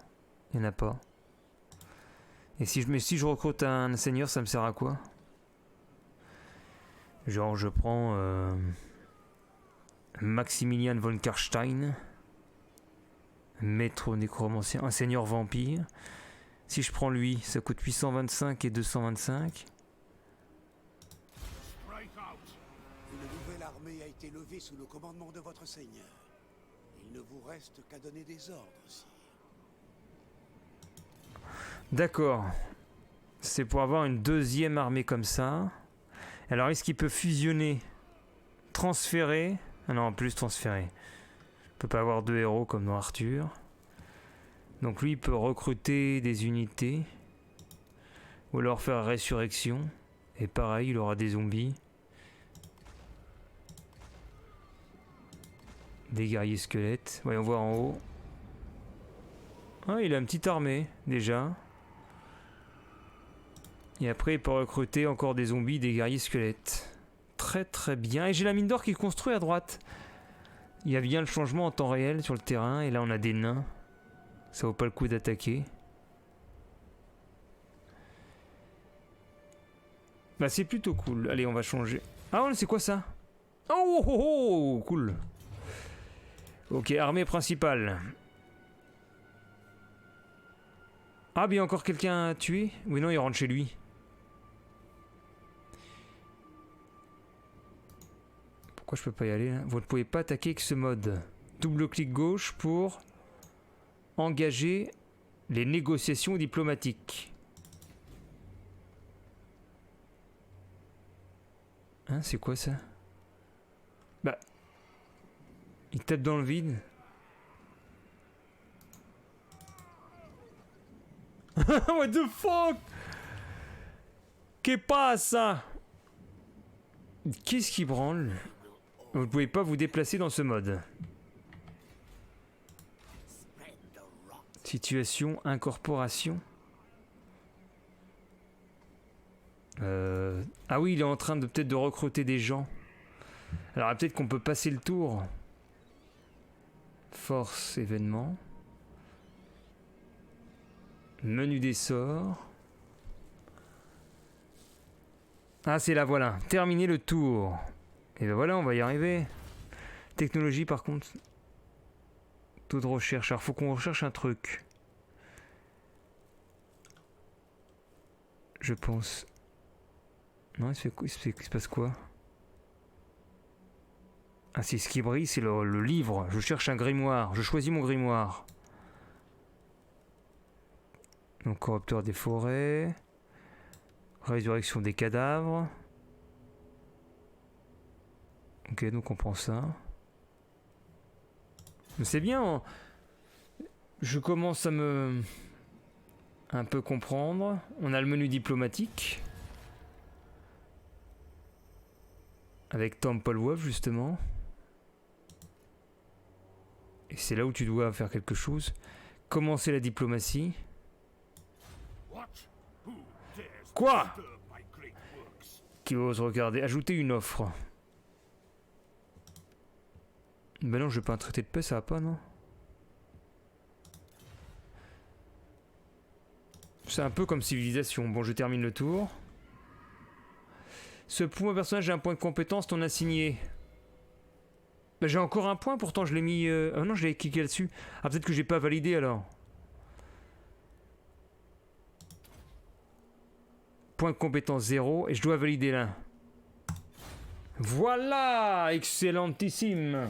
Il n'y en a pas. Et si je recrute un seigneur, ça me sert à quoi? Genre je prends Maximilian von Karstein, maître nécromancien, un seigneur vampire. Si je prends lui, ça coûte 825 et 225. Une nouvelle armée a été levée sous le commandement de votre seigneur. Il ne vous reste qu'à donner des ordres, sire. D'accord. C'est pour avoir une deuxième armée comme ça. Alors est-ce qu'il peut fusionner, transférer? Ah non, en plus transférer. Il peut pas avoir 2 héros comme dans Arthur. Donc lui il peut recruter des unités. Ou alors faire résurrection. Et pareil, il aura des zombies. Des guerriers squelettes. Voyons voir en haut. Ah, il a une petite armée déjà. Et après il peut recruter encore des zombies, des guerriers squelettes. Très très bien. Et j'ai la mine d'or qui construit à droite. Il y a bien le changement en temps réel sur le terrain. Et là on a des nains. Ça vaut pas le coup d'attaquer. Bah c'est plutôt cool. Allez, on va changer. Ah c'est quoi ça? Oh, oh, oh, cool. Ok, armée principale. Ah, bien encore quelqu'un à tuer? Oui, non, il rentre chez lui. Pourquoi je peux pas y aller là? Vous ne pouvez pas attaquer avec ce mode. Double-clic gauche pour engager les négociations diplomatiques. Hein, c'est quoi ça? Bah... Il tape dans le vide. What the fuck? Qu'est-ce passa? Qu'est-ce qui branle? Vous ne pouvez pas vous déplacer dans ce mode. Situation, incorporation. Ah oui, il est en train de peut-être de recruter des gens. Alors peut-être qu'on peut passer le tour. Force, événement. Menu des sorts. Ah, c'est là, voilà. Terminer le tour. Et ben voilà, on va y arriver. Technologie, par contre. Taux de recherche. Alors, faut qu'on recherche un truc. Je pense. Non, il se passe quoi? Ah, c'est ce qui brille, c'est le livre. Je cherche un grimoire. Je choisis mon grimoire. Donc, corrupteur des forêts. Résurrection des cadavres. Ok, donc on prend ça. Mais c'est bien. Je commence à me... un peu comprendre. On a le menu diplomatique. Avec Tom Polwolf, justement. Et c'est là où tu dois faire quelque chose. Commencer la diplomatie. Quoi? Qui ose regarder? Ajouter une offre. Ben non, je veux pas un traité de paix, ça va pas, non? C'est un peu comme civilisation. Bon, je termine le tour. Ce point personnage a un point de compétence non assigné. Ben, j'ai encore un point, pourtant je l'ai mis... Ah non, je l'ai cliqué là-dessus. Ah, peut-être que j'ai pas validé alors. Point de compétence 0 et je dois valider là. Voilà, excellentissime.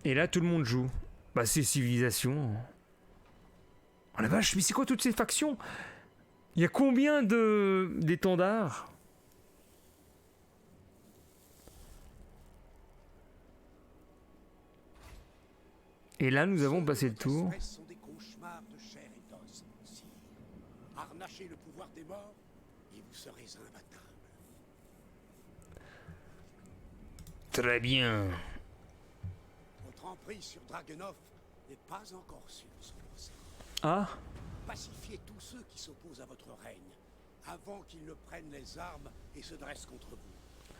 Et là, tout le monde joue. Bah, c'est civilisation. Oh la vache, mais c'est quoi toutes ces factions? Il y a combien d'étendards? Et là, nous avons passé le tour. Sont des cauchemars de chair et d'os, sire. Harnachez le pouvoir des morts et vous serez imbattable. Très bien. Votre emprise sur Dragunov n'est pas encore sûre, son sire. Ah, Pacifiez tous ceux qui s'opposent à votre règne, avant qu'ils ne prennent les armes et se dressent contre vous.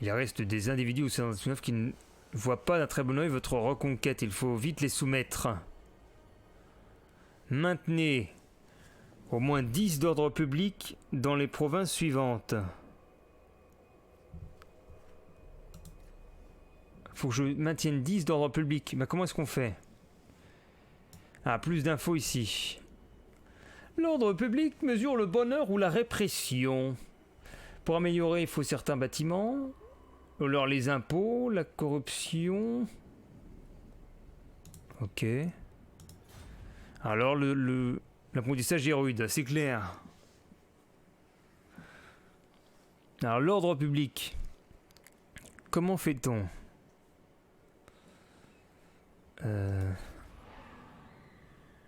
il reste des individus au sein de Dragunov qui ne voient pas d'un très bon oeil votre reconquête. Il faut vite les soumettre. Maintenez au moins 10 d'ordre public dans les provinces suivantes. Faut que je maintienne 10 d'ordre public. Mais comment est-ce qu'on fait? Ah, plus d'infos ici. L'ordre public mesure le bonheur ou la répression. Pour améliorer, il faut certains bâtiments. Alors les impôts, la corruption. Ok. Alors l'apprentissage est rude, c'est clair. Alors l'ordre public. Comment fait-on?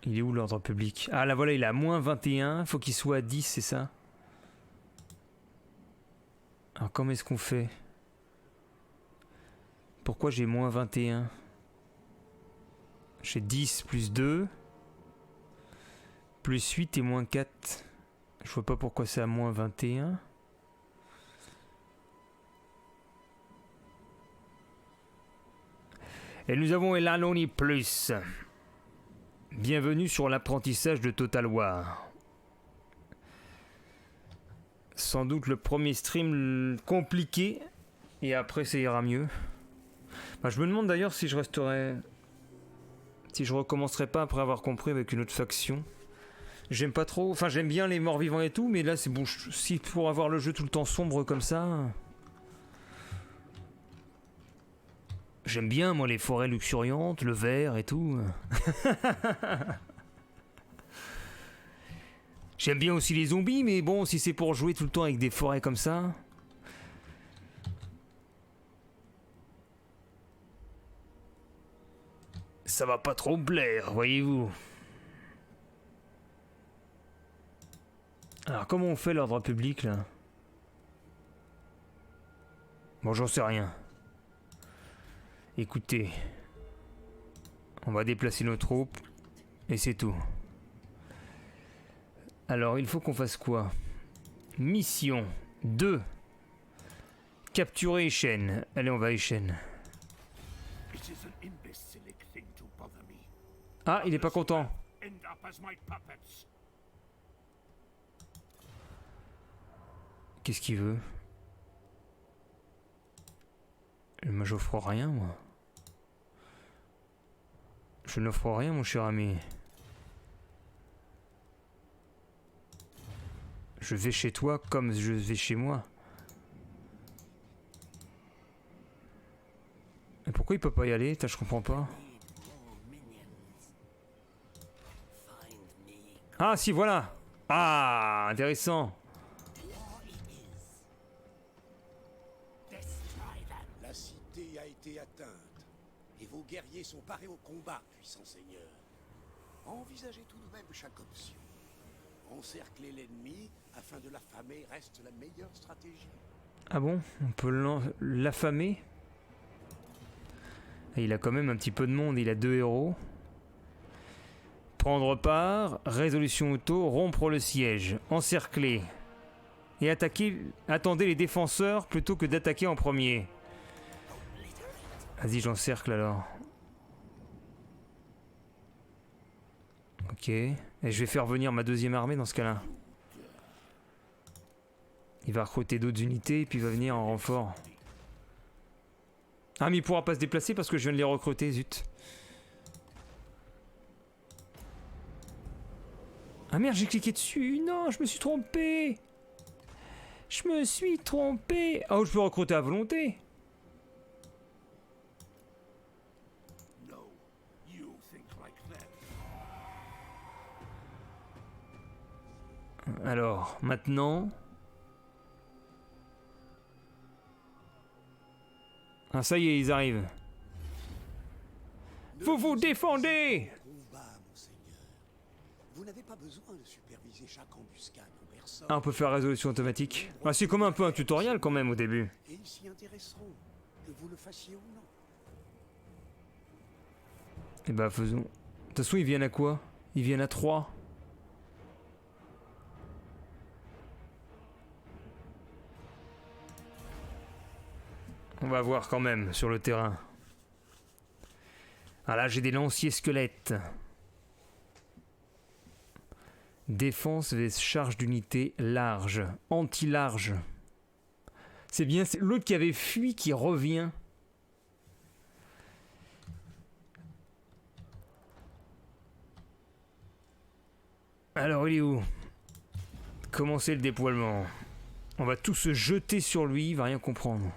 Il est où l'ordre public? Ah là voilà, il est à moins 21, faut qu'il soit à 10, c'est ça? Alors comment est-ce qu'on fait? Pourquoi j'ai moins 21? J'ai 10 plus 2, plus 8 et moins 4. Je vois pas pourquoi c'est à moins 21. Et nous avons Elanoni Plus. Bienvenue sur l'apprentissage de Total War. Sans doute le premier stream compliqué. Et après ça ira mieux. Bah, je me demande d'ailleurs si je resterai... Si je recommencerai pas après avoir compris avec une autre faction. J'aime pas trop... Enfin j'aime bien les morts vivants et tout. Mais là c'est bon. Si pour avoir le jeu tout le temps sombre comme ça... J'aime bien, moi, les forêts luxuriantes, le vert et tout. J'aime bien aussi les zombies, mais bon, si c'est pour jouer tout le temps avec des forêts comme ça... Ça va pas trop me plaire, voyez-vous. Alors, comment on fait l'ordre public, là? Bon, j'en sais rien. Écoutez, on va déplacer nos troupes et c'est tout. Alors, il faut qu'on fasse quoi? Mission 2. Capturer Echen. Allez, on va à Echen. Ah, il est pas content. Qu'est-ce qu'il veut? Moi, j'offre rien, moi. Je n'offre rien, mon cher ami. Je vais chez toi comme je vais chez moi. Et pourquoi il peut pas y aller? Je comprends pas. Ah si, voilà. Ah, intéressant. La cité a été atteinte, et vos guerriers sont parés au combat, puissant seigneur. Envisagez tout de même chaque option. Encercler l'ennemi afin de l'affamer reste la meilleure stratégie. Ah bon? On peut l'affamer? Il a quand même un petit peu de monde, il a 2 héros. Prendre part, résolution auto, rompre le siège, encercler. Et attaquer, attendez les défenseurs plutôt que d'attaquer en premier. Vas-y, j'encercle alors. Ok. Et je vais faire venir ma deuxième armée dans ce cas-là. Il va recruter d'autres unités et puis il va venir en renfort. Ah mais il pourra pas se déplacer parce que je viens de les recruter, zut. Ah merde, j'ai cliqué dessus. Non, je me suis trompé. Je me suis trompé. Oh, je peux recruter à volonté. Alors, maintenant... Ah ça y est, ils arrivent. Vous vous défendez! Combat, monseigneur. Vous n'avez pas besoin de superviser chaque embuscade en personne. Ah, on peut faire résolution automatique. Ah, c'est comme un peu un tutoriel quand même au début. Et ils s'y intéresseront, que vous le fassiez ou non. Eh bah faisons. De toute façon, ils viennent à quoi? Ils viennent à 3. On va voir quand même sur le terrain. Ah là, j'ai des lanciers squelettes. Défense vs charge d'unité large. Anti-large. C'est bien, c'est l'autre qui avait fui qui revient. Alors, il est où? Commencez le déploiement. On va tous se jeter sur lui, il va rien comprendre.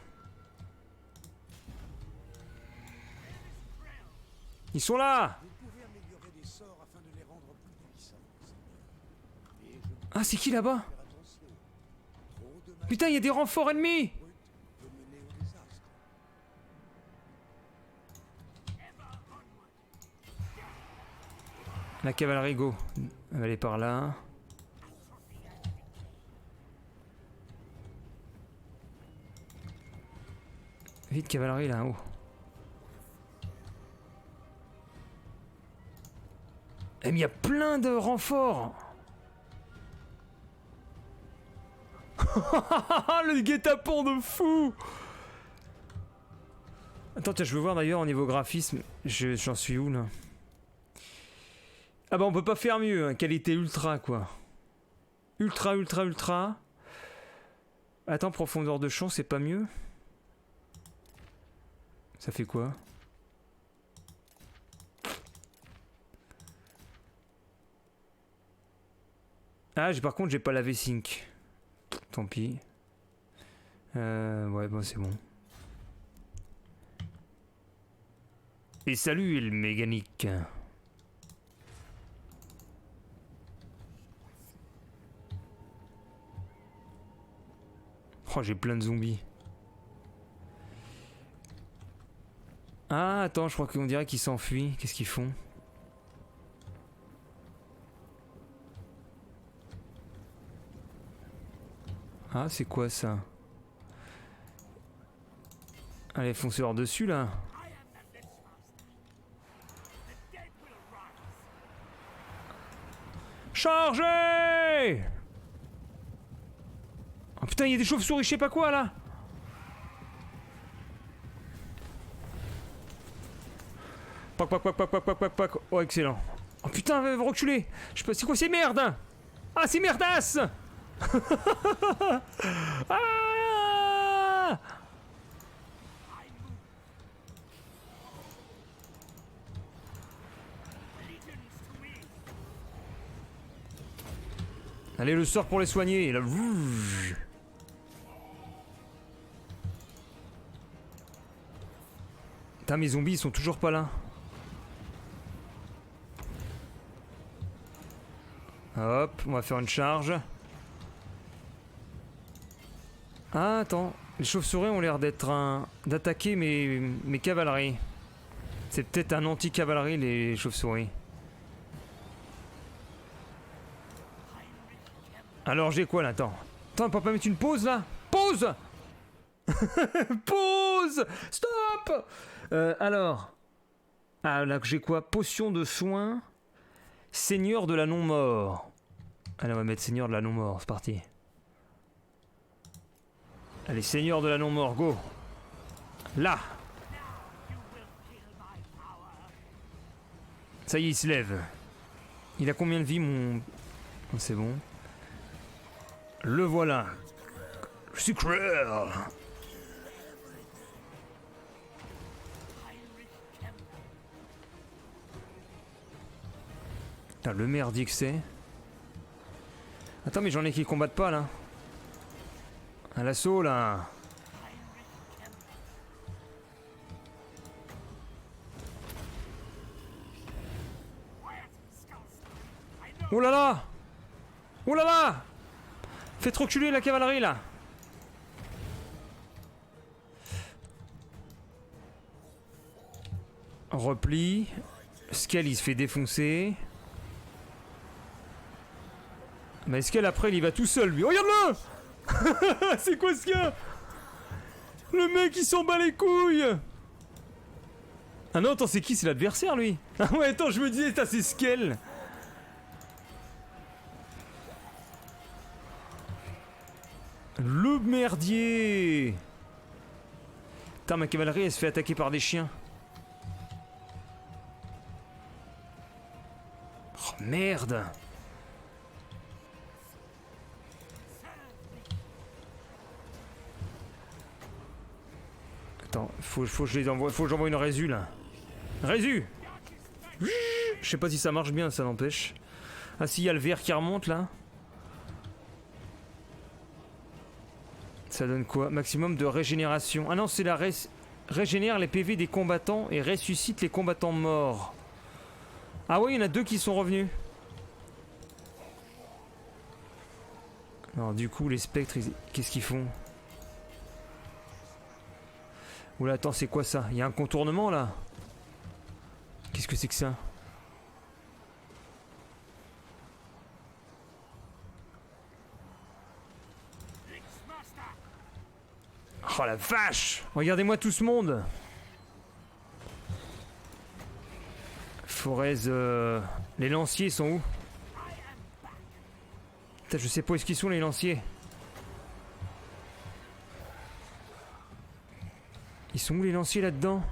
Ils sont là! Vous pouvez améliorer des sorts afin de les rendre plus puissants, monseigneur. Et je vous Ah, c'est qui là-bas? faire attention. Trop de mal Putain, il y a des renforts ennemis! brut peut mener au désastre. La cavalerie, go. Elle va aller par là. Vite, cavalerie, là, en haut. Eh, mais il y a plein de renforts! Le guet-apens de fou! Attends, tiens, je veux voir d'ailleurs au niveau graphisme. J'en suis où, là? Ah bah, on peut pas faire mieux, hein. Qualité ultra, quoi. Ultra, ultra, ultra. Attends, profondeur de champ, c'est pas mieux? Ça fait quoi? Ah, par contre, j'ai pas la V-Sync. Tant pis. Ouais, bon, c'est bon. Et salut, le mécanique. Oh, j'ai plein de zombies. Ah, attends, je crois qu'on dirait qu'ils s'enfuient. Qu'est-ce qu'ils font? Ah, c'est quoi ça? Allez, foncez leur dessus là. Chargez! Oh putain, il y a des chauves-souris, je sais pas quoi là. Pac, pac, pac, pac, pac, pac, pac, pac. Oh, excellent. Oh putain, reculez. Je sais pas, c'est quoi ces merdes? Ah, c'est merdasse. Ah! Allez, le sort pour les soigner. Là. Putain, mes zombies, ils sont toujours pas là. Hop, on va faire une charge. Ah, attends. Les chauves-souris ont l'air d'attaquer mes cavaleries. C'est peut-être un anti-cavalerie, les chauves-souris. Alors j'ai quoi là? Attends, on peut pas mettre une pause là? Pause. Pause. Stop. Alors. Ah là j'ai quoi? Potion de soin. Seigneur de la non-mort. Allez, on va mettre Seigneur de la non-mort, c'est parti. Allez, Seigneur de la non-mort, go. Là. Ça y est, il se lève. Il a combien de vie, mon... C'est bon. Le voilà. Je suis cruel. Putain, le merdier que c'est. Attends, mais j'en ai qui combattent pas, là. À l'assaut, là. Oh là là! Oh là là! Faites reculer la cavalerie là! Repli. Scale il se fait défoncer. Mais Scale après il y va tout seul lui. Regarde-le! C'est quoi ce gars? Le mec il s'en bat les couilles! Ah non, attends, c'est qui? C'est l'adversaire lui? Ah ouais, attends, je me disais, c'est Scale! Le merdier! Putain, ma cavalerie elle se fait attaquer par des chiens. Oh merde! Attends, faut que je les envoie, faut que j'envoie une résu là. Résu! Je sais pas si ça marche bien, ça n'empêche. Ah si, il y a le vert qui remonte là. Ça donne quoi? Maximum de régénération. Ah non, c'est la régénère les PV des combattants et ressuscite les combattants morts. Ah oui, il y en a deux qui sont revenus. Alors du coup, les spectres, qu'est-ce qu'ils font? Oula, attends, c'est quoi ça? Il y a un contournement là? Qu'est-ce que c'est que ça? Oh la vache! Regardez-moi tout ce monde! Forez, les lanciers sont où? Putain, je sais pas où est-ce qu'ils sont les lanciers. Ils sont où les lanciers là-dedans?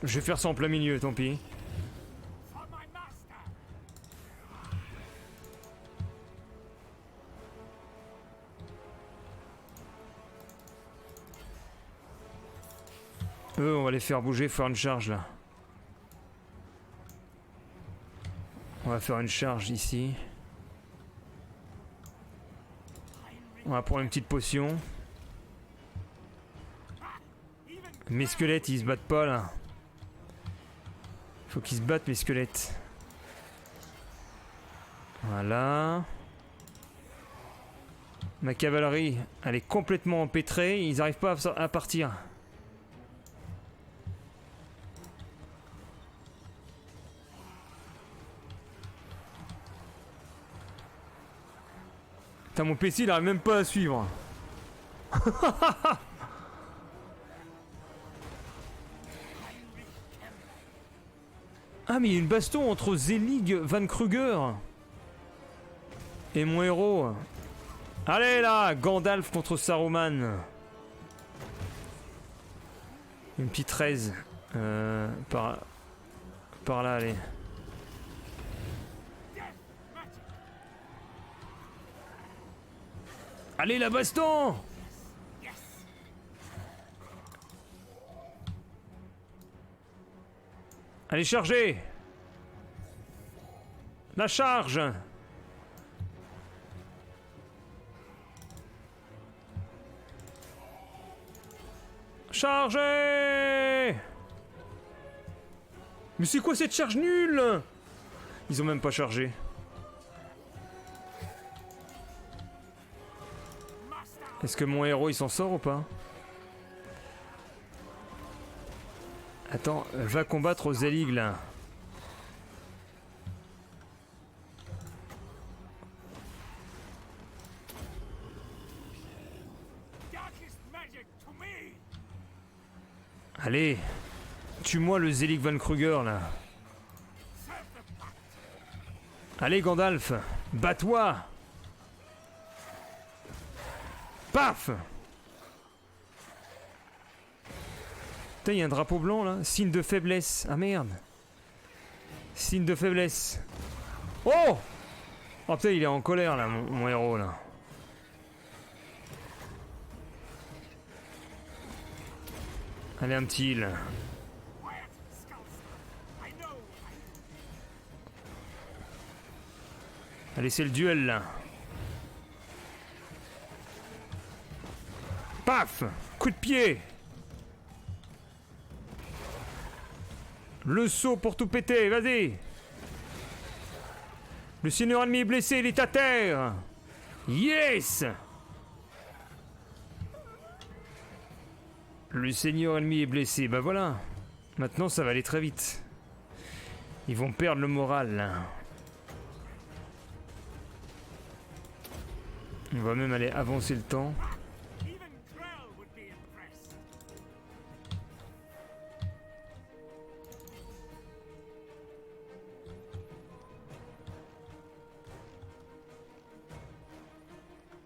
Je vais faire ça en plein milieu, tant pis. Eux, on va les faire bouger, faire une charge là. On va faire une charge ici. On va prendre une petite potion. Mes squelettes, ils se battent pas là. Faut qu'ils se battent, mes squelettes. Voilà. Ma cavalerie, elle est complètement empêtrée. Ils n'arrivent pas à partir. Putain, mon PC il arrive même pas à suivre. Ah mais il y a une baston entre Zelig Van Kruger et mon héros. Allez là, Gandalf contre Saruman. Une petite 13. Par là, allez. Allez la baston! Allez charger! La charge! Chargez! Mais c'est quoi cette charge nulle? Ils ont même pas chargé. Est-ce que mon héros il s'en sort ou pas? Attends, va combattre aux Zelig là. Allez, tue-moi le Zelig Van Kruger là. Allez Gandalf, bats-toi. Paf! Putain, il y a un drapeau blanc là. Signe de faiblesse. Ah merde. Signe de faiblesse. Oh! Oh putain, il est en colère là, mon héros là. Allez, un petit heal. Allez, c'est le duel là. Paf! Coup de pied! Le saut pour tout péter, vas-y! Le seigneur ennemi est blessé, il est à terre! Yes! Le seigneur ennemi est blessé, bah voilà. Maintenant ça va aller très vite. Ils vont perdre le moral là. On va même aller avancer le temps.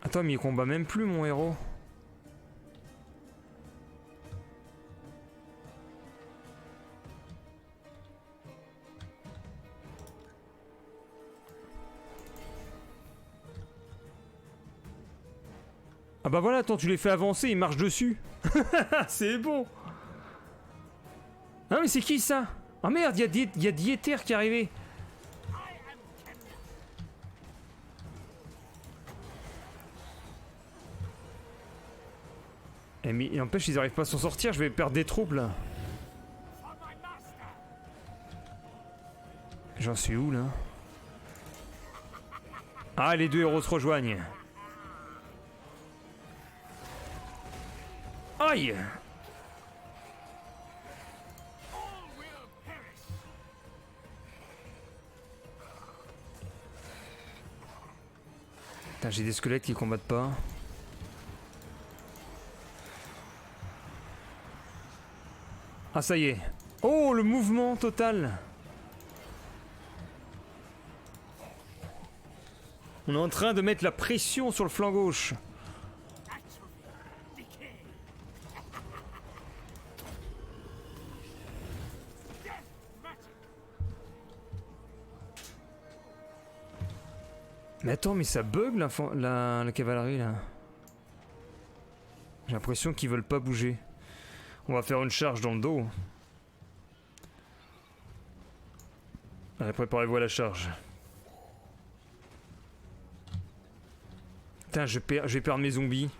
Attends, mais il combat même plus mon héros. Ah bah voilà, attends, tu les fais avancer, ils marchent dessus. C'est bon. Ah mais c'est qui ça? Ah merde, il y a Dieter qui est arrivé. Eh mais n'empêche, ils arrivent pas à s'en sortir, je vais perdre des troupes là. J'en suis où là? Ah, les deux héros se rejoignent. Aïe! Putain, j'ai des squelettes qui combattent pas. Ah ça y est. Oh, le mouvement total. On est en train de mettre la pression sur le flanc gauche. Mais attends, mais ça bug la cavalerie là. J'ai l'impression qu'ils veulent pas bouger. On va faire une charge dans le dos. Allez, préparez-vous à la charge. Putain, je vais perdre mes zombies.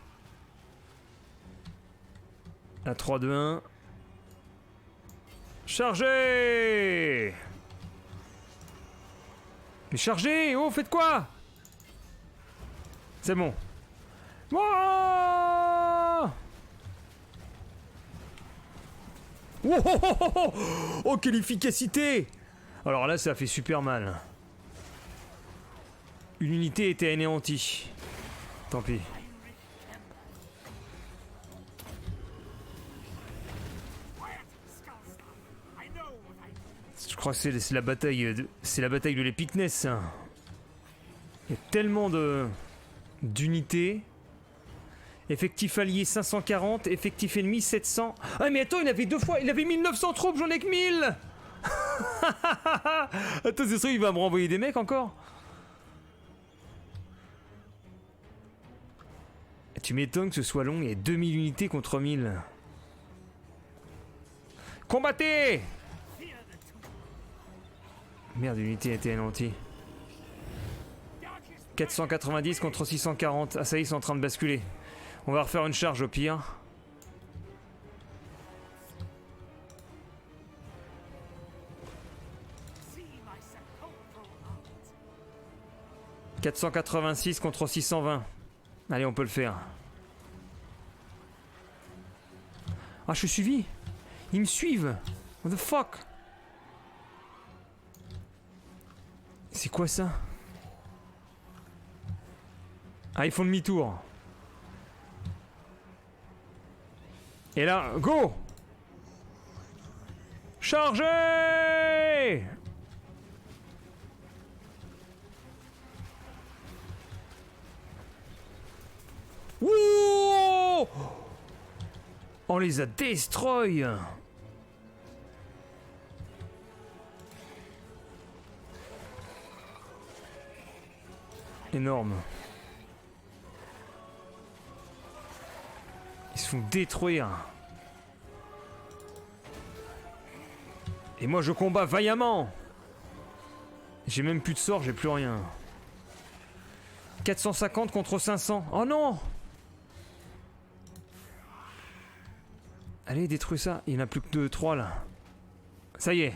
À 3, 2, 1. Chargez! Mais chargez! Oh, faites quoi? C'est bon. Wouah! Oh, oh, oh, oh, oh, oh, quelle efficacité! Alors là, ça fait super mal. Une unité était anéantie. Tant pis. Je crois que c'est la bataille de l'Épicnès. Il y a tellement d'unités. Effectif allié 540, effectif ennemi 700. Ah mais attends, il avait 2 fois, il avait 1900 troupes, j'en ai que 1000. Attends, c'est sûr, il va me renvoyer des mecs encore. Tu m'étonnes que ce soit long, il y a 2000 unités contre 1000. Combattez! Merde, l'unité a été anéantie. 490 contre 640. Ah ça y est, ils sont en train de basculer. On va refaire une charge au pire. 486 contre 620. Allez, on peut le faire. Ah, je suis suivi. Ils me suivent. What the fuck? C'est quoi ça? Ah, ils font demi-tour. Et là, go! Chargez! Wouh! On les a destroy! Énorme. Ils se font détruire. Et moi je combats vaillamment. J'ai même plus de sort, j'ai plus rien. 450 contre 500. Oh non! Allez, détruis ça. Il n'y en a plus que 3 là. Ça y est.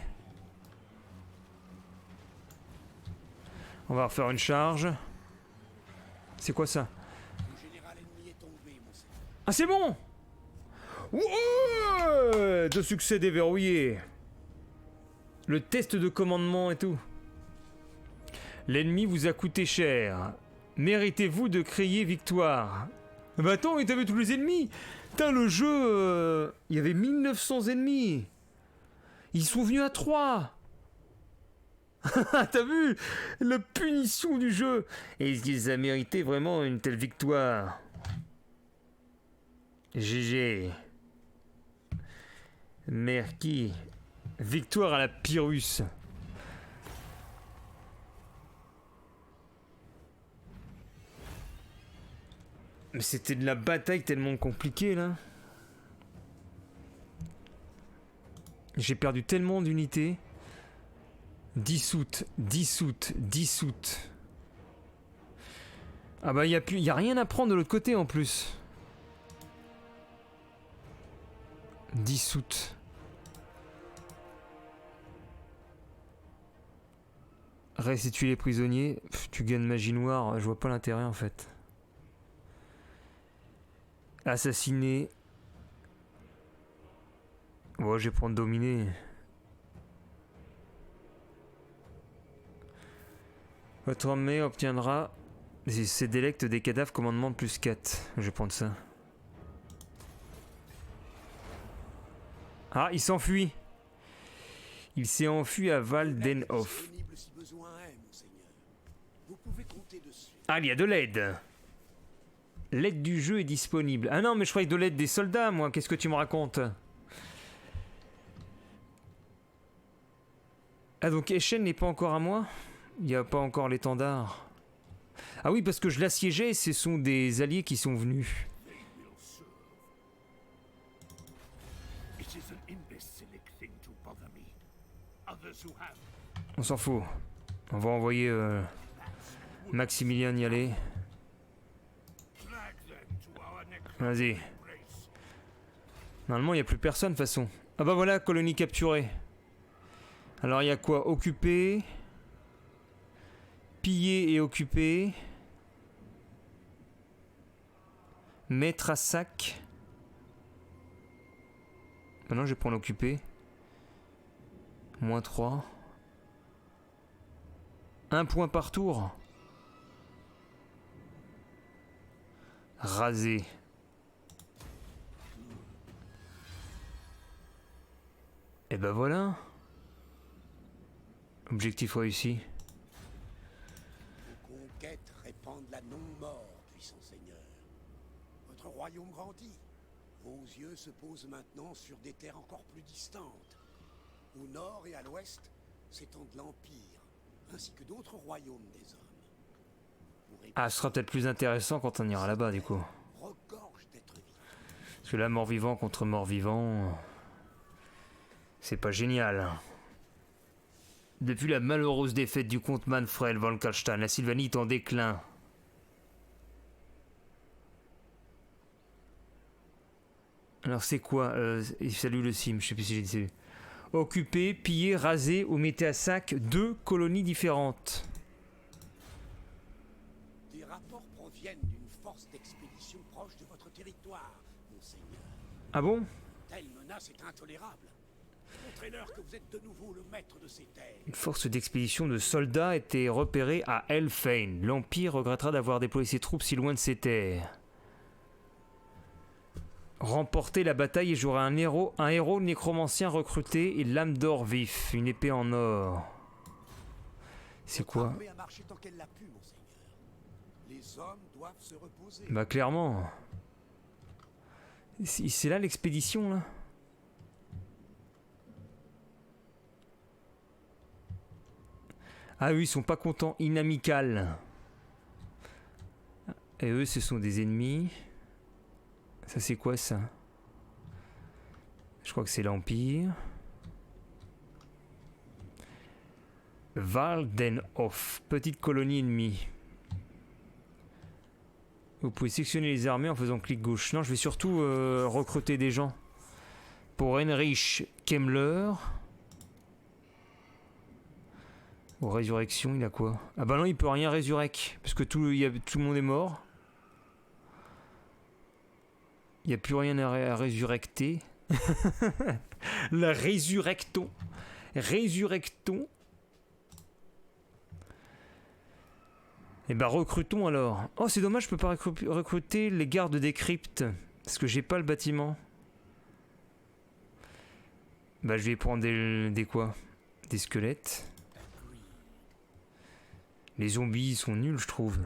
On va refaire une charge. C'est quoi ça? Ah, c'est bon! Ouais! De succès déverrouillé. Le test de commandement et tout. L'ennemi vous a coûté cher. Méritez-vous de crier victoire? Bah attends, mais t'avais tous les ennemis. Putain, le jeu... Il y avait 1900 ennemis. Ils sont venus à 3. T'as vu? La punition du jeu. Est-ce qu'ils a mérité vraiment une telle victoire? GG. Merki. Victoire à la Pyrrhus. Mais c'était de la bataille tellement compliquée là. J'ai perdu tellement d'unités. Dissoute, dissoute, dissoute. Ah bah y a rien à prendre de l'autre côté en plus. Dissoute. Restituer les prisonniers. Pff, tu gagnes magie noire, je vois pas l'intérêt en fait. Assassiner. Ouais, je vais prendre dominer. Votre armée obtiendra ces délectes des cadavres commandement de plus 4. Je vais prendre ça. Ah, il s'enfuit. Il s'est enfui à Valdenhof. Ah, il y a de l'aide. L'aide du jeu est disponible. Ah non, mais je croyais de l'aide des soldats, moi. Qu'est-ce que tu me racontes? Ah, donc Eschen n'est pas encore à moi? Il n'y a pas encore l'étendard. Ah oui, parce que je l'assiégeais et ce sont des alliés qui sont venus. On s'en fout. On va envoyer Maximilien y aller. Vas-y. Normalement, il n'y a plus personne de toute façon. Ah bah voilà, colonie capturée. Alors, il y a quoi? Occuper. Piller et occuper. Mettre à sac. Maintenant, je vais prendre occuper. Moins 3. 1 point par tour. Raser. Et ben voilà. Objectif réussi. Vos conquêtes répandent la non-mort, puissant seigneur. Votre royaume grandit. Vos yeux se posent maintenant sur des terres encore plus distantes. Au nord et à l'ouest s'étend l'Empire, ainsi que d'autres royaumes des hommes. Ah, ce sera peut-être plus intéressant quand on ira là-bas, du coup. Parce que là, mort-vivant contre mort-vivant... C'est pas génial. Depuis la malheureuse défaite du comte Manfred von Kalstein, la Sylvanie est en déclin. Alors c'est quoi salut le sim, je sais plus si j'ai dit salut. Occuper, piller, raser ou mettez à sac 2 colonies différentes. proviennent d'une force d'expédition proche de votre territoire, monseigneur. Ah bon? Telle menace est intolérable. Montrez-leur que vous êtes de nouveau le maître de ces terres. Une force d'expédition de soldats a été repérée à Elfane. L'Empire regrettera d'avoir déployé ses troupes si loin de ses terres. Remporter la bataille et jouera un héros nécromancien recruté et lame d'or vif, une épée en or. C'est quoi? L'armée a marché tant qu'elle l'a pu, monseigneur. Les hommes doivent se reposer. Bah clairement. C'est là l'expédition là. Ah oui, ils sont pas contents, inamical. Et eux, ce sont des ennemis. Ça, c'est quoi ça? Je crois que c'est l'Empire. Waldenhof, petite colonie ennemie. Vous pouvez sectionner les armées en faisant clic gauche. Non, je vais surtout recruter des gens. Pour Heinrich Kemmler. Aux résurrections, il a quoi? Ah bah non, il peut rien résurrecter. Parce que tout le monde est mort. Il n'y a plus rien à résurrecter. La résurrectons. Résurrectons. Et bah recrutons alors. Oh, c'est dommage, je peux pas recruter les gardes des cryptes. Parce que j'ai pas le bâtiment. Bah je vais prendre des quoi? Des squelettes. Les zombies sont nuls, je trouve.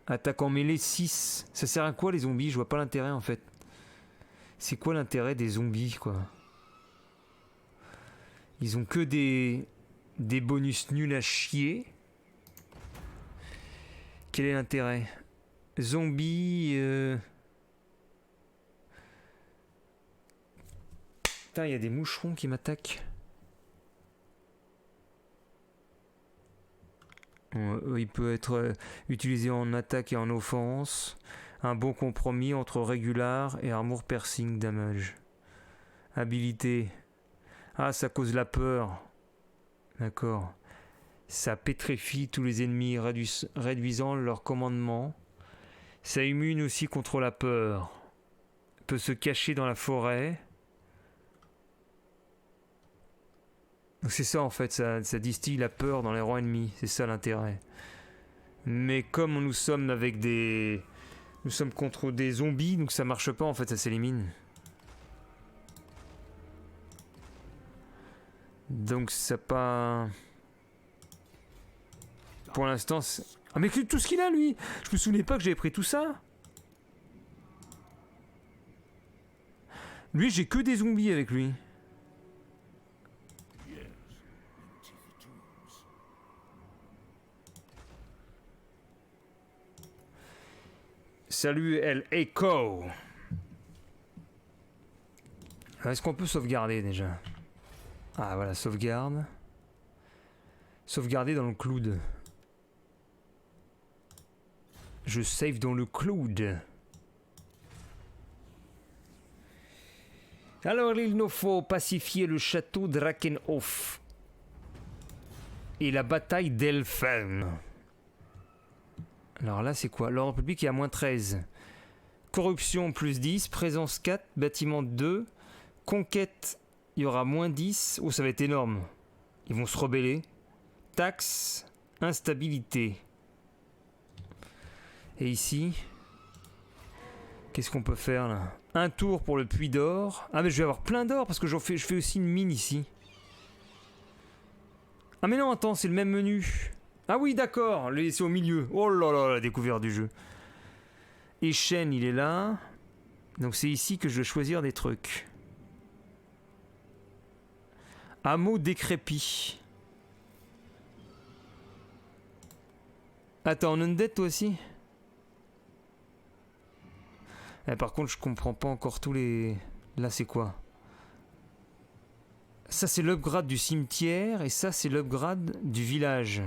Attaque en mêlée 6. Ça sert à quoi les zombies? Je vois pas l'intérêt en fait. C'est quoi l'intérêt des zombies quoi? Ils ont que des bonus nuls à chier. Quel est l'intérêt? Zombies... Putain, il y a des moucherons qui m'attaquent. Il peut être utilisé en attaque et en offense. Un bon compromis entre régular et armor piercing damage. Habilité. Ah, ça cause la peur. D'accord. Ça pétrifie tous les ennemis, réduisant leur commandement. Ça immune aussi contre la peur. Peut se cacher dans la forêt. Donc c'est ça en fait, ça distille la peur dans les rangs ennemis. C'est ça l'intérêt. Mais comme nous sommes contre des zombies, donc ça marche pas en fait, ça s'élimine. Donc ça pas... Pour l'instant, c'est... Ah mais tout ce qu'il a lui! Je me souvenais pas que j'avais pris tout ça! Lui, j'ai que des zombies avec lui. Salut El Echo! Est-ce qu'on peut sauvegarder déjà? Ah voilà, sauvegarde. Sauvegarder dans le cloud. Je save dans le cloud. Alors il nous faut pacifier le château Drakenhof. Et la bataille d'Elfhelm. Alors là c'est quoi? L'ordre public est à moins 13. Corruption plus 10. Présence 4. Bâtiment 2. Conquête, il y aura moins 10. Oh ça va être énorme. Ils vont se rebeller. Taxe. Instabilité. Et ici, qu'est-ce qu'on peut faire là? Un tour pour le puits d'or. Ah mais je vais avoir plein d'or parce que je fais aussi une mine ici. Ah mais non, attends, c'est le même menu. Ah oui, d'accord, c'est au milieu. Oh là là, la découverte du jeu. Et chêne, il est là. Donc c'est ici que je vais choisir des trucs. Hameau décrépit. Attends, Undead toi aussi? Par contre, je comprends pas encore tous les... Là, c'est quoi? Ça, c'est l'upgrade du cimetière. Et ça, c'est l'upgrade du village.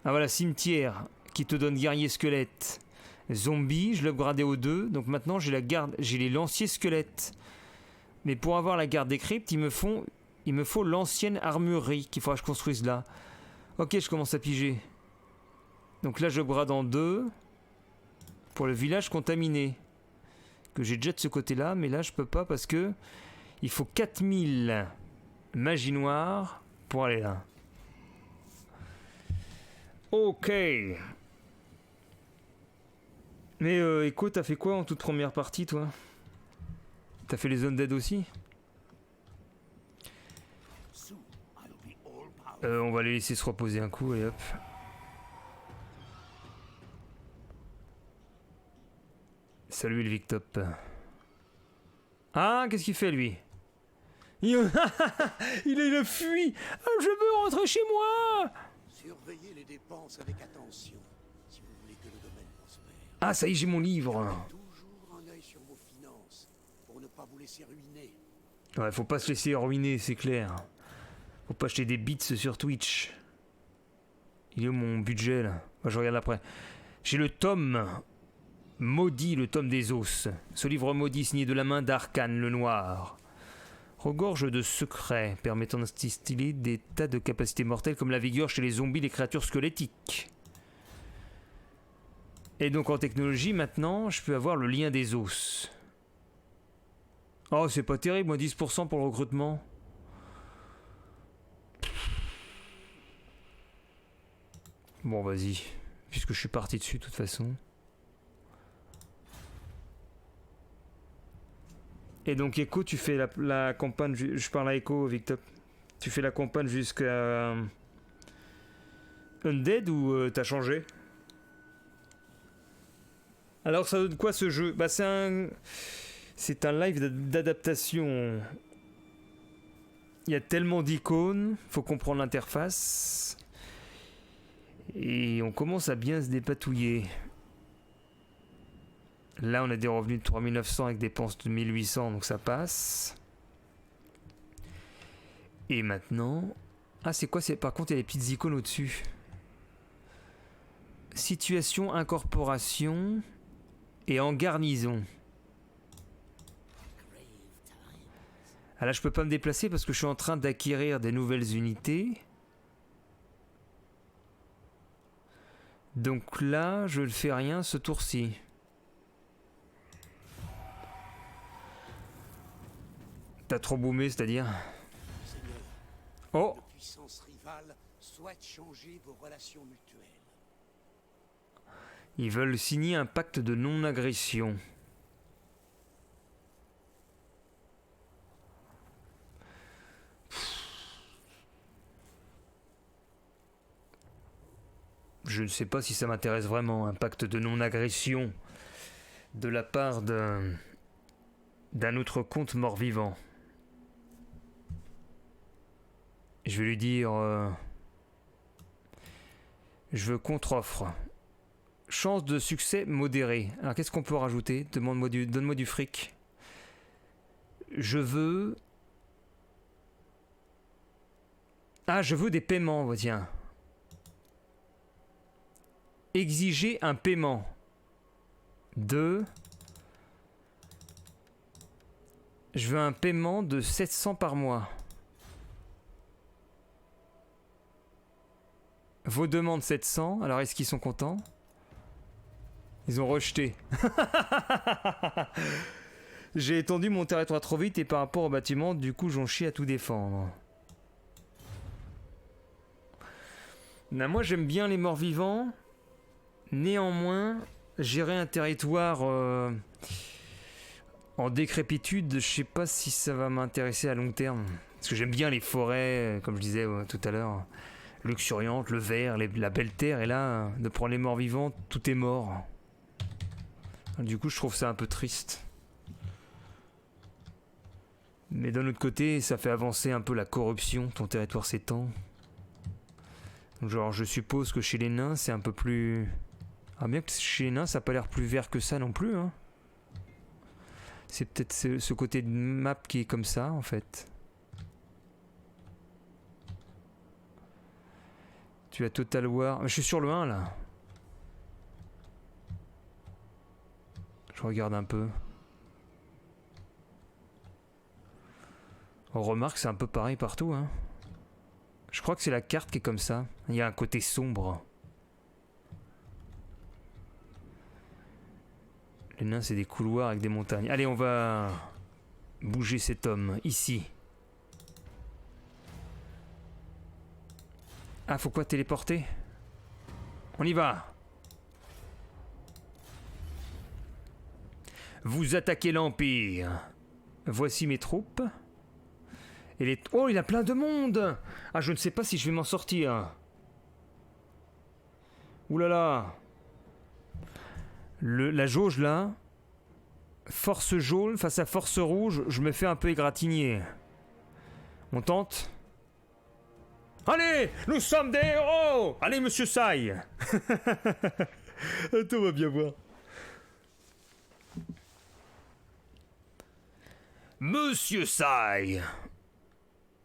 Ah voilà, cimetière. Qui te donne guerrier squelette. Zombie, je l'upgradais au 2. Donc maintenant, j'ai la garde, j'ai les lanciers squelettes. Mais pour avoir la garde des cryptes, il me faut l'ancienne armurerie qu'il faudra que je construise là. Ok, je commence à piger. Donc là, je brade en deux. Pour le village contaminé. Que j'ai déjà de ce côté-là, mais là, je peux pas parce que... Il faut 4000 magie noire pour aller là. Ok. Mais Echo, t'as fait quoi en toute première partie, toi? T'as fait les zones d'aide aussi? On va les laisser se reposer un coup et hop. Salut Elvictop. Ah, qu'est-ce qu'il fait lui? Il a fui. Ah, je veux rentrer chez moi. Surveillez les dépenses avec attention, si vous voulez que le domaine prospère. Ah, ça y est, j'ai mon livre. Toujours un œil sur vos finances, pour ne pas vous laisser ruiner. Ouais, faut pas se laisser ruiner, c'est clair. Faut pas acheter des bits sur Twitch. Il est où mon budget là? Moi, je regarde après. J'ai le tome maudit, le tome des os. Ce livre maudit signé de la main d'Arcane le Noir. Regorge de secrets permettant d'instiller des tas de capacités mortelles comme la vigueur chez les zombies, les créatures squelettiques. Et donc en technologie maintenant, je peux avoir le lien des os. Oh, c'est pas terrible, moi 10% pour le recrutement. Bon, vas-y, puisque je suis parti dessus de toute façon. Et donc Echo, tu fais la campagne, je parle à Echo, Victor. Tu fais la campagne jusqu'à Undead ou t'as changé? Alors ça donne quoi ce jeu? Bah c'est un live d'adaptation. Il y a tellement d'icônes, faut comprendre l'interface. Et on commence à bien se dépatouiller. Là, on a des revenus de 3900 avec dépenses de 1800, donc ça passe. Et maintenant... Ah, c'est quoi? Par contre, il y a les petites icônes au-dessus. Situation, incorporation et en garnison. Ah là, je peux pas me déplacer parce que je suis en train d'acquérir des nouvelles unités. Donc là, je ne fais rien ce tour-ci. T'as trop boomé, c'est-à-dire? Oh! Une puissance rivale souhaite changer vos relations mutuelles. Ils veulent signer un pacte de non-agression. Je ne sais pas si ça m'intéresse vraiment, un pacte de non-agression de la part d'un autre comte mort-vivant. Je vais lui dire... je veux contre-offre. Chance de succès modérée. Alors qu'est-ce qu'on peut rajouter? Donne-moi du fric. Je veux... Ah, je veux des paiements, tiens. Exiger un paiement. Je veux un paiement de 700 par mois. Vos demandes 700. Alors est-ce qu'ils sont contents? Ils ont rejeté. J'ai étendu mon territoire trop vite et par rapport au bâtiment, du coup j'en chie à tout défendre. Là, moi j'aime bien les morts vivants. Néanmoins, gérer un territoire en décrépitude, je sais pas si ça va m'intéresser à long terme. Parce que j'aime bien les forêts, comme je disais tout à l'heure, luxuriantes, le vert, la belle terre, et là, de prendre les morts vivants, tout est mort. Du coup, je trouve ça un peu triste. Mais d'un autre côté, ça fait avancer un peu la corruption, ton territoire s'étend. Genre, je suppose que chez les nains, c'est un peu plus... Ah, bien que chez les nains, ça n'a pas l'air plus vert que ça non plus, hein. C'est peut-être ce côté de map qui est comme ça, en fait. Tu as Total War... Je suis sur le 1, là. Je regarde un peu. On remarque, c'est un peu pareil partout, hein. Je crois que c'est la carte qui est comme ça. Il y a un côté sombre. Les nains, c'est des couloirs avec des montagnes. Allez, on va bouger cet homme, ici. Ah, faut quoi téléporter? On y va. Vous attaquez l'Empire. Voici mes troupes. Et les... Oh, il y a plein de monde. Ah, je ne sais pas si je vais m'en sortir. Ouh là là. La jauge là. Force jaune face à force rouge, je me fais un peu égratigner. On tente? Allez, nous sommes des héros. Allez, monsieur Sai. Attends, on va bien voir. Monsieur Sai,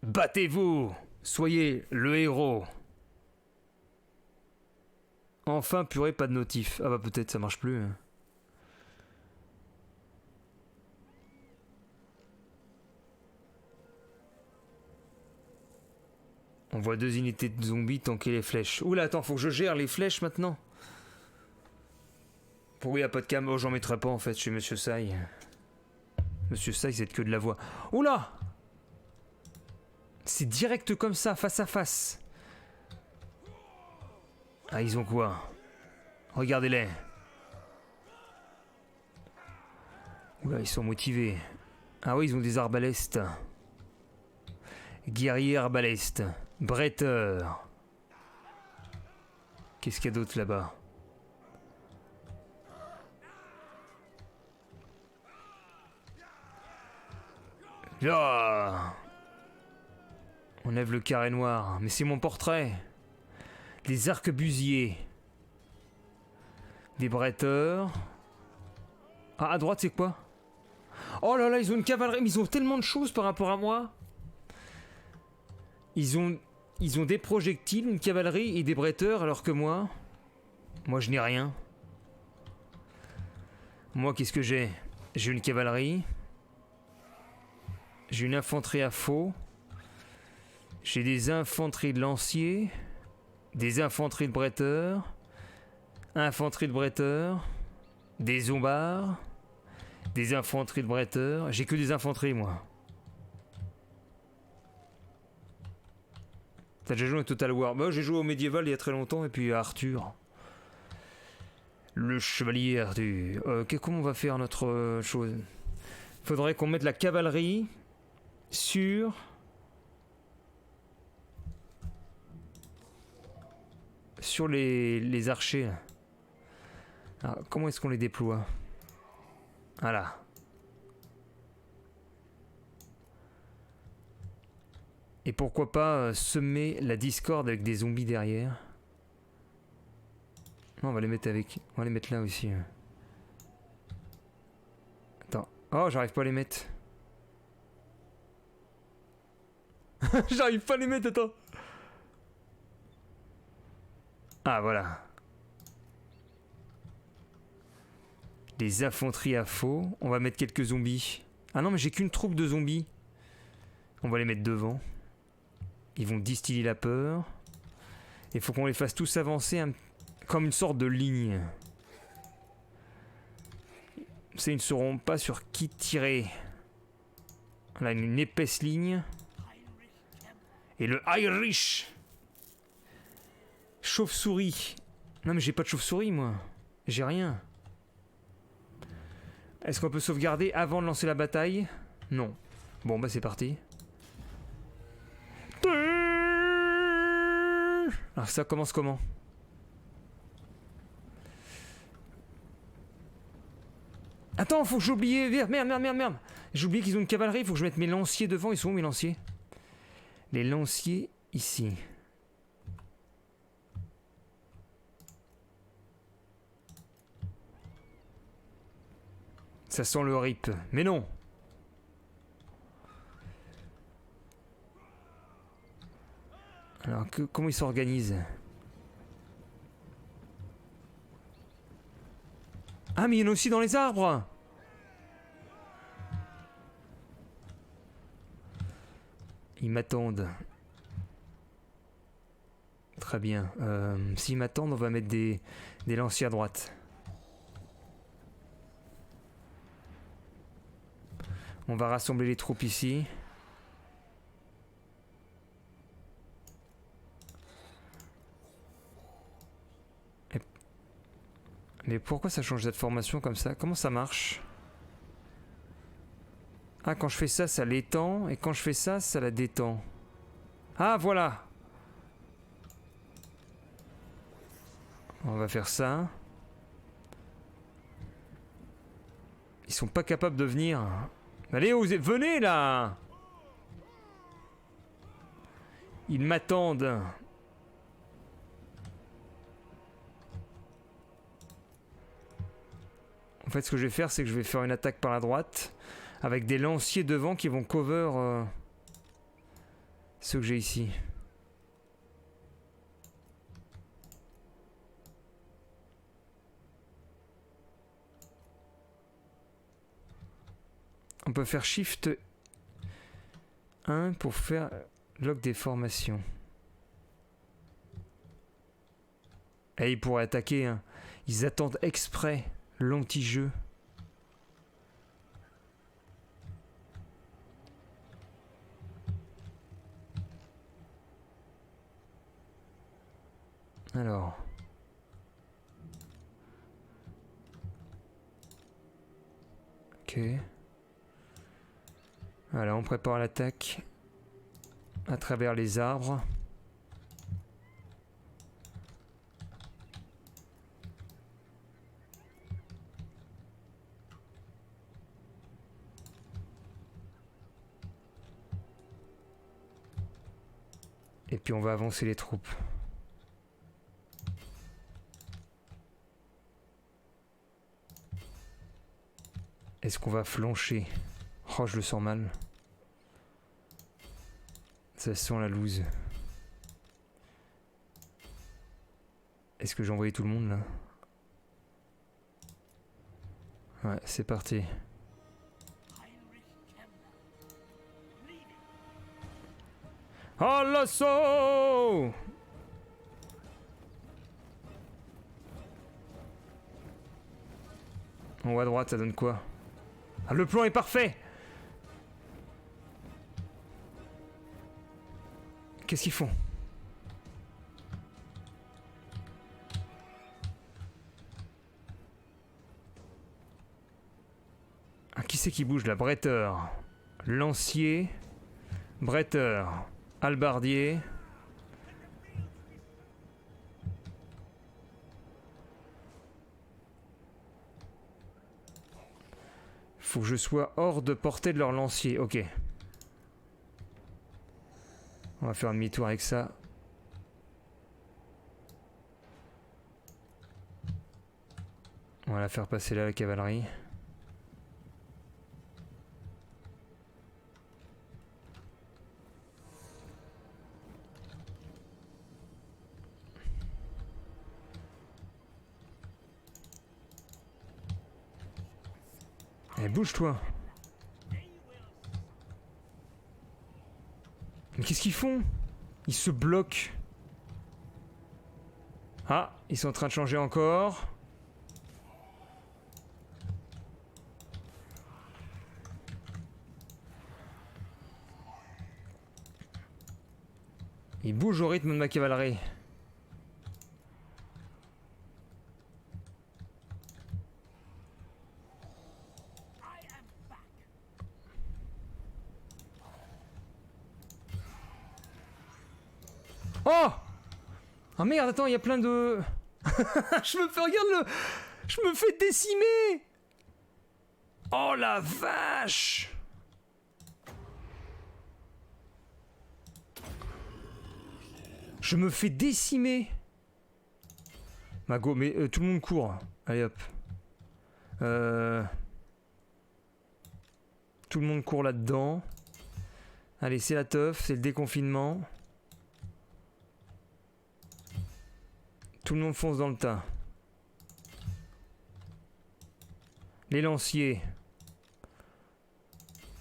battez-vous. Soyez le héros. Enfin, purée, pas de notif. Ah bah peut-être ça marche plus. On voit 2 unités de zombies tanker les flèches. Oula, attends, faut que je gère les flèches maintenant. Pourquoi il n'y a pas de cam? Oh, j'en mettrai pas en fait chez Monsieur Sai. Monsieur Sai, c'est que de la voix. Oula! C'est direct comme ça, face à face. Ah, ils ont quoi? Regardez-les. Oula, ils sont motivés. Ah oui, ils ont des arbalestes. Guerrier arbaleste. Bretteur. Qu'est-ce qu'il y a d'autre là-bas? Là! On lève le carré noir. Mais c'est mon portrait. Les arquebusiers. Des bretteurs. Ah, à droite, c'est quoi? Oh là là, ils ont une cavalerie. Mais ils ont tellement de choses par rapport à moi. Ils ont des projectiles, une cavalerie et des bretteurs, alors que moi je n'ai rien. Moi, qu'est-ce que j'ai? J'ai une cavalerie. J'ai une infanterie à faux. J'ai des infanteries de lanciers. Des infanteries de bretteurs. Infanterie de bretteurs. Des zombards. Des infanteries de bretteurs. J'ai que des infanteries, moi. T'as déjà joué à Total War? Bah, j'ai joué au médiéval il y a très longtemps et puis à Arthur. Le chevalier Arthur. Comment on va faire notre chose? Faudrait qu'on mette la cavalerie sur... sur les archers. Là. Alors, comment est-ce qu'on les déploie? Voilà. Et pourquoi pas semer la discorde avec des zombies derrière? Non, on va les mettre avec... On va les mettre là aussi. Attends. Oh, j'arrive pas à les mettre. J'arrive pas à les mettre, attends. Ah, voilà. Les infanteries à faux. On va mettre quelques zombies. Ah non, mais j'ai qu'une troupe de zombies. On va les mettre devant. Ils vont distiller la peur. Il faut qu'on les fasse tous avancer comme une sorte de ligne. Ils ne sauront pas sur qui tirer. Là, une épaisse ligne. Et le Irish. Chauve-souris. Non mais j'ai pas de chauve-souris moi. J'ai rien. Est-ce qu'on peut sauvegarder avant de lancer la bataille? Non. Bon bah c'est parti. Alors ça commence comment? Attends, faut que j'ai oublié. Merde. J'ai oublié qu'ils ont une cavalerie, faut que je mette mes lanciers devant. Ils sont où mes lanciers? Les lanciers ici. Ça sent le rip. Mais non. Alors, comment ils s'organisent? Ah, mais il y en a aussi dans les arbres. Ils m'attendent. Très bien. S'ils m'attendent, on va mettre des lanciers à droite. On va rassembler les troupes ici. Mais pourquoi ça change cette formation comme ça? Comment ça marche? Ah, quand je fais ça, ça l'étend. Et quand je fais ça, ça la détend. Ah, voilà. On va faire ça. Ils sont pas capables de venir. Allez, venez là! Ils m'attendent. En fait, ce que je vais faire, c'est que je vais faire une attaque par la droite avec des lanciers devant qui vont cover ceux que j'ai ici. On peut faire Shift 1 pour faire lock des formations. Et ils pourraient attaquer, hein. Ils attendent exprès l'anti-jeu. Alors. Ok. Voilà, on prépare l'attaque à travers les arbres. Et puis on va avancer les troupes. Est-ce qu'on va flancher? Oh, je le sens mal. Ça sent la loose. Est-ce que j'ai envoyé tout le monde là? Ouais, c'est parti. Oh, l'assaut! En haut à droite, ça donne quoi? Ah, le plan est parfait! Qu'est-ce qu'ils font? Ah, qui c'est qui bouge là? Bretteur, lancier, bretteur, halbardier. Faut que je sois hors de portée de leur lancier. Ok. On va faire un demi-tour avec ça. On va la faire passer là, la cavalerie. Eh, bouge-toi. Mais qu'est-ce qu'ils font? Ils se bloquent. Ah, ils sont en train de changer encore. Ils bougent au rythme de ma cavalerie. Oh! Ah merde, attends, il y a plein de... Je me fais, regarde le... Je me fais décimer! Oh la vache! Je me fais décimer! Mago, mais tout le monde court. Allez hop. Tout le monde court là-dedans. Allez, c'est la teuf, c'est le déconfinement. Tout le monde fonce dans le tas. Les lanciers.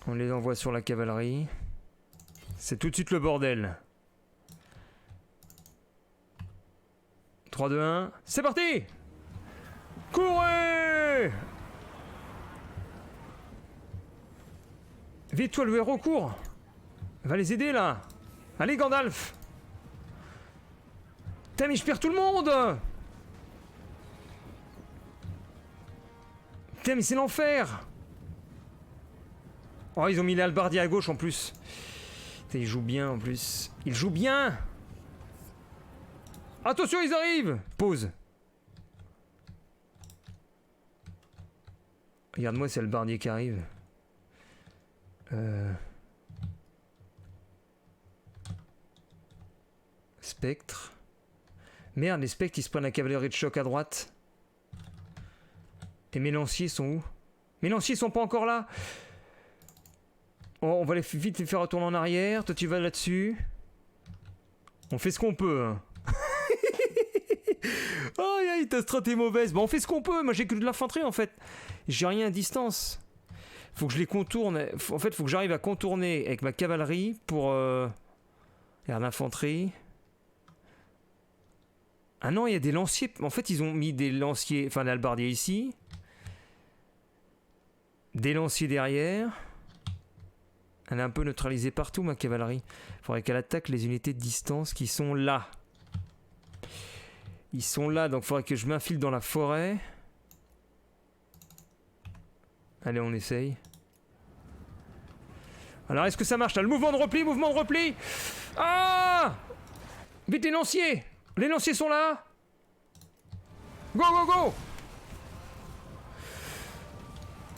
On les envoie sur la cavalerie. C'est tout de suite le bordel. 3, 2, 1. C'est parti! Courez! Vite, toi, le héros, cours! Va les aider, là! Allez, Gandalf! Putain, mais je perds tout le monde! Putain, mais c'est l'enfer! Oh, ils ont mis l'albardier à gauche, en plus. Putain, ils jouent bien, en plus. Ils jouent bien! Attention, ils arrivent! Pause. Regarde-moi, c'est l'albardier qui arrive. Spectre. Merde, les spectres ils se prennent la cavalerie de choc à droite. Et mes lanciers sont où? Mes lanciers sont pas encore là. Oh, on va vite les faire retourner en arrière. Toi tu vas là-dessus. On fait ce qu'on peut. Hein. Oh, ta strat est mauvaise. Bon, on fait ce qu'on peut. Moi j'ai que de l'infanterie en fait. J'ai rien à distance. Faut que je les contourne. En fait, faut que j'arrive à contourner avec ma cavalerie pour. Regarde l'infanterie. Ah non, il y a des lanciers. En fait, ils ont mis des lanciers. Enfin, l'albardier ici. Des lanciers derrière. Elle est un peu neutralisée partout, ma cavalerie. Il faudrait qu'elle attaque les unités de distance qui sont là. Ils sont là, donc il faudrait que je m'infile dans la forêt. Allez, on essaye. Alors, est-ce que ça marche là? Le mouvement de repli, mouvement de repli. Ah! Vite les lanciers! Les lanciers sont là! Go, go, go!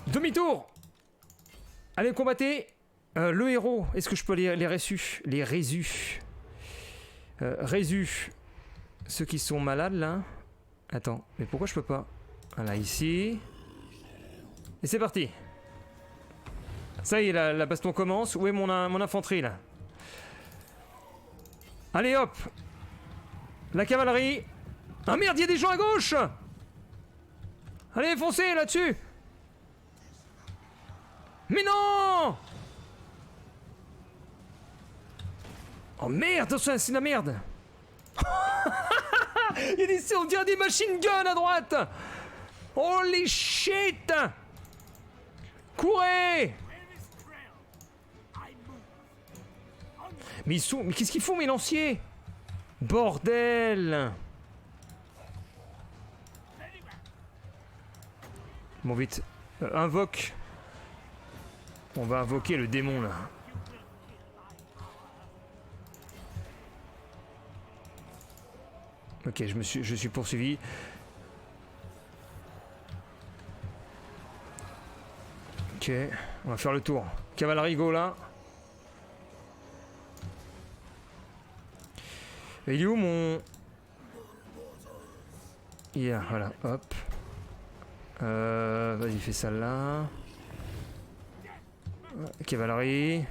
Demi-tour! Allez, combattez! Le héros, est-ce que je peux les résus? Les résus. Résus. Ceux qui sont malades là. Attends, mais pourquoi je peux pas? Voilà, ici. Et c'est parti! Ça y est, la baston commence. Où est mon infanterie là? Allez hop! La cavalerie! Ah merde, il y a des gens à gauche! Allez, foncez là-dessus! Mais non! Oh merde, c'est la merde! Il y a on dirait des machine guns à droite! Holy shit! Courez! Mais mais qu'est-ce qu'ils font mes lanciers? Bordel! Bon vite, invoque. On va invoquer le démon là. Ok, je suis poursuivi. Ok, on va faire le tour. Cavalerie go là. Et il est où mon... Yeah, voilà, hop. Vas-y, fais ça là. Cavalerie.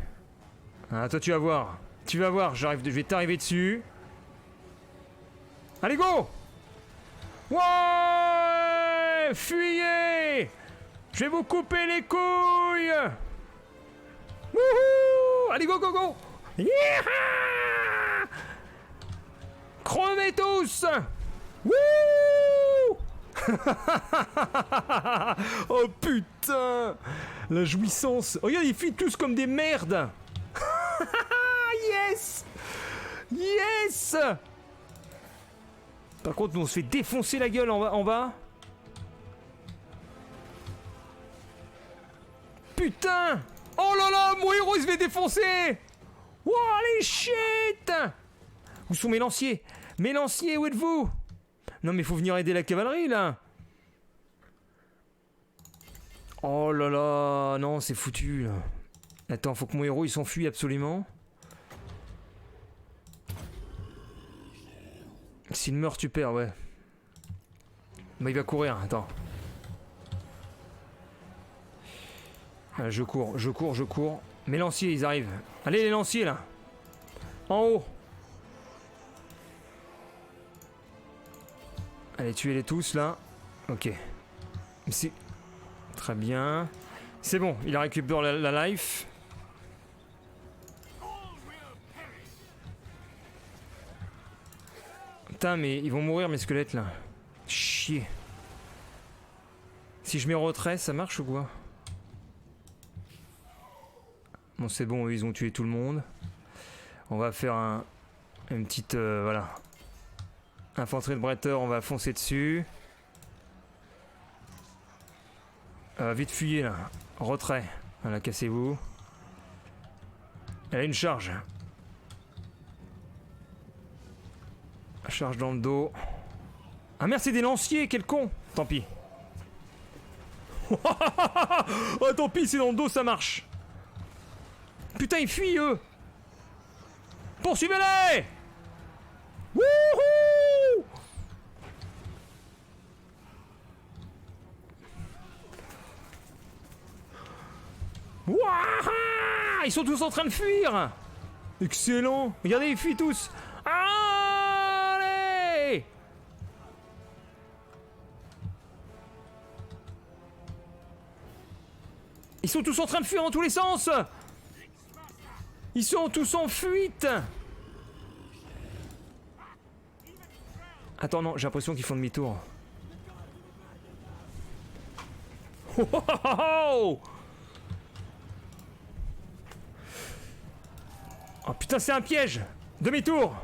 Ah, toi tu vas voir. Tu vas voir, je vais t'arriver dessus. Allez, go! Ouais! Fuyez! Je vais vous couper les couilles! Wouhou! Allez, go, go, go! Yeah! Crevez tous! Wouh! Oh putain! La jouissance! Oh, regarde, ils fuient tous comme des merdes! Yes! Yes! Par contre, nous on se fait défoncer la gueule en bas. Putain! Oh là là, mon héros il se fait défoncer! Wow, les shit! Où sont mes lanciers? Mes lanciers, où êtes-vous? Non mais faut venir aider la cavalerie là. Oh là là, non c'est foutu là. Attends, faut que mon héros il s'enfuit absolument. S'il meurt tu perds, ouais. Bah il va courir, attends. Je cours. Mes lanciers ils arrivent. Allez les lanciers là. En haut. Allez, tuez-les tous là. Ok. C'est... Très bien. C'est bon, il a récupéré la life. Putain, mais ils vont mourir mes squelettes là. Chier. Si je mets retrait, ça marche ou quoi? Bon, c'est bon, ils ont tué tout le monde. On va faire une petite... voilà. Infanterie de bretteur, on va foncer dessus. Vite fuyez là. Retrait. Voilà, cassez-vous. Elle a une charge. Charge dans le dos. Ah merde, c'est des lanciers, quel con. Tant pis. Oh tant pis, c'est dans le dos, ça marche. Putain, ils fuient eux. Poursuivez-les. Wouhou. Wouah. Ils sont tous en train de fuir. Excellent. Regardez, ils fuient tous. Allez. Ils sont tous en train de fuir dans tous les sens. Ils sont tous en fuite. Attends, non, j'ai l'impression qu'ils font demi-tour. Oh, oh, oh, oh. Oh putain, c'est un piège. Demi-tour.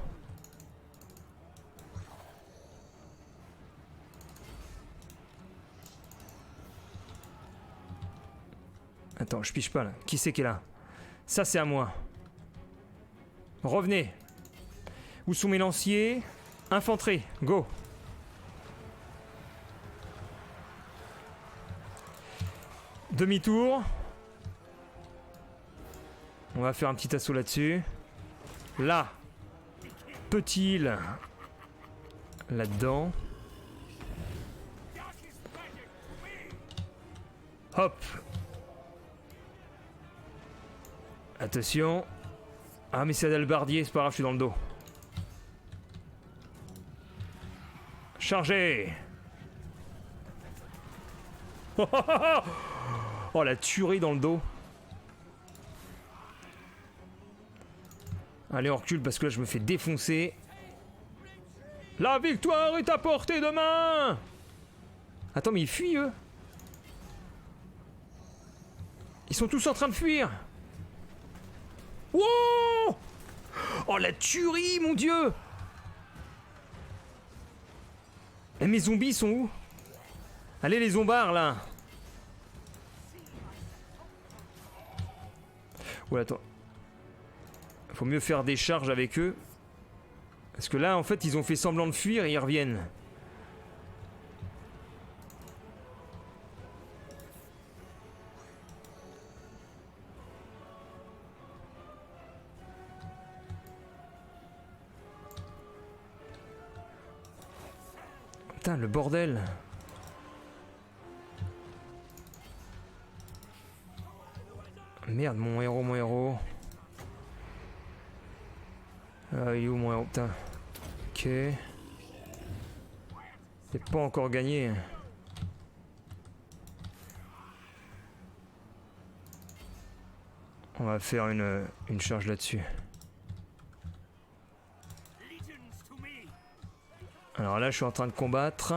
Attends, je piche pas là. Qui c'est qui est là? Ça, c'est à moi. Revenez. Où sont mes lanciers? Infanterie, go. Demi-tour. On va faire un petit assaut là-dessus. Là. Petit île. Là-dedans. Hop. Attention. Ah mais c'est d'albardier, c'est pas grave, je suis dans le dos. Chargez. Oh la tuerie dans le dos. Allez on recule parce que là je me fais défoncer. La victoire est à portée de main. Attends mais ils fuient eux. Ils sont tous en train de fuir. Wow. Oh la tuerie mon dieu. Et mes zombies sont où? Allez les zombards là. Ouais attends. Faut mieux faire des charges avec eux. Parce que là en fait ils ont fait semblant de fuir et ils reviennent. Putain le bordel. Merde mon héros, mon héros. Ah il est où mon héros? Putain. Ok. C'est pas encore gagné. On va faire une charge là-dessus. Alors là je suis en train de combattre.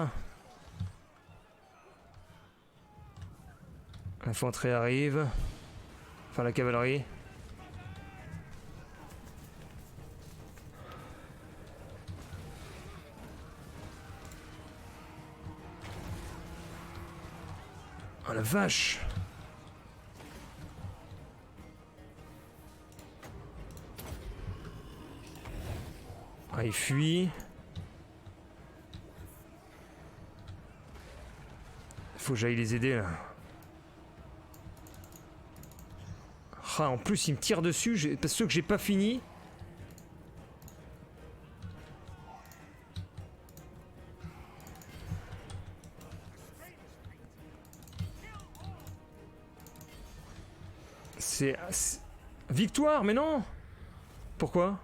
L'infanterie arrive. Enfin la cavalerie. Oh la vache. Ah il fuit. Faut que j'aille les aider là. Ah, en plus, il me tire dessus. Parce que j'ai pas fini. C'est... Victoire, mais non. Pourquoi?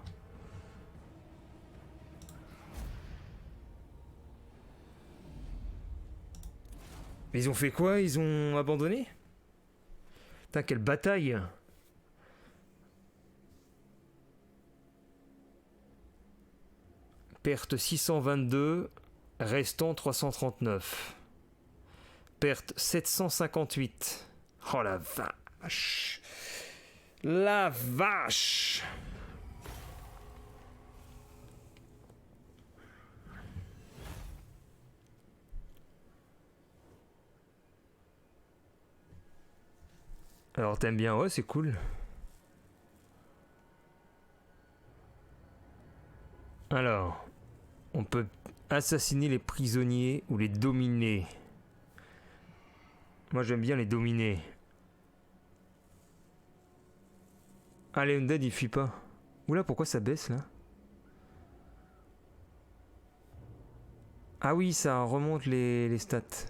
Mais ils ont fait quoi? Ils ont abandonné? Putain, quelle bataille! Perte 622, restant 339. Perte 758. Oh la vache. La vache. Alors t'aimes bien, ouais c'est cool. Alors, on peut assassiner les prisonniers ou les dominer. Moi j'aime bien les dominer. Ah les Undead il fuit pas. Oula pourquoi ça baisse là? Ah oui ça remonte les stats.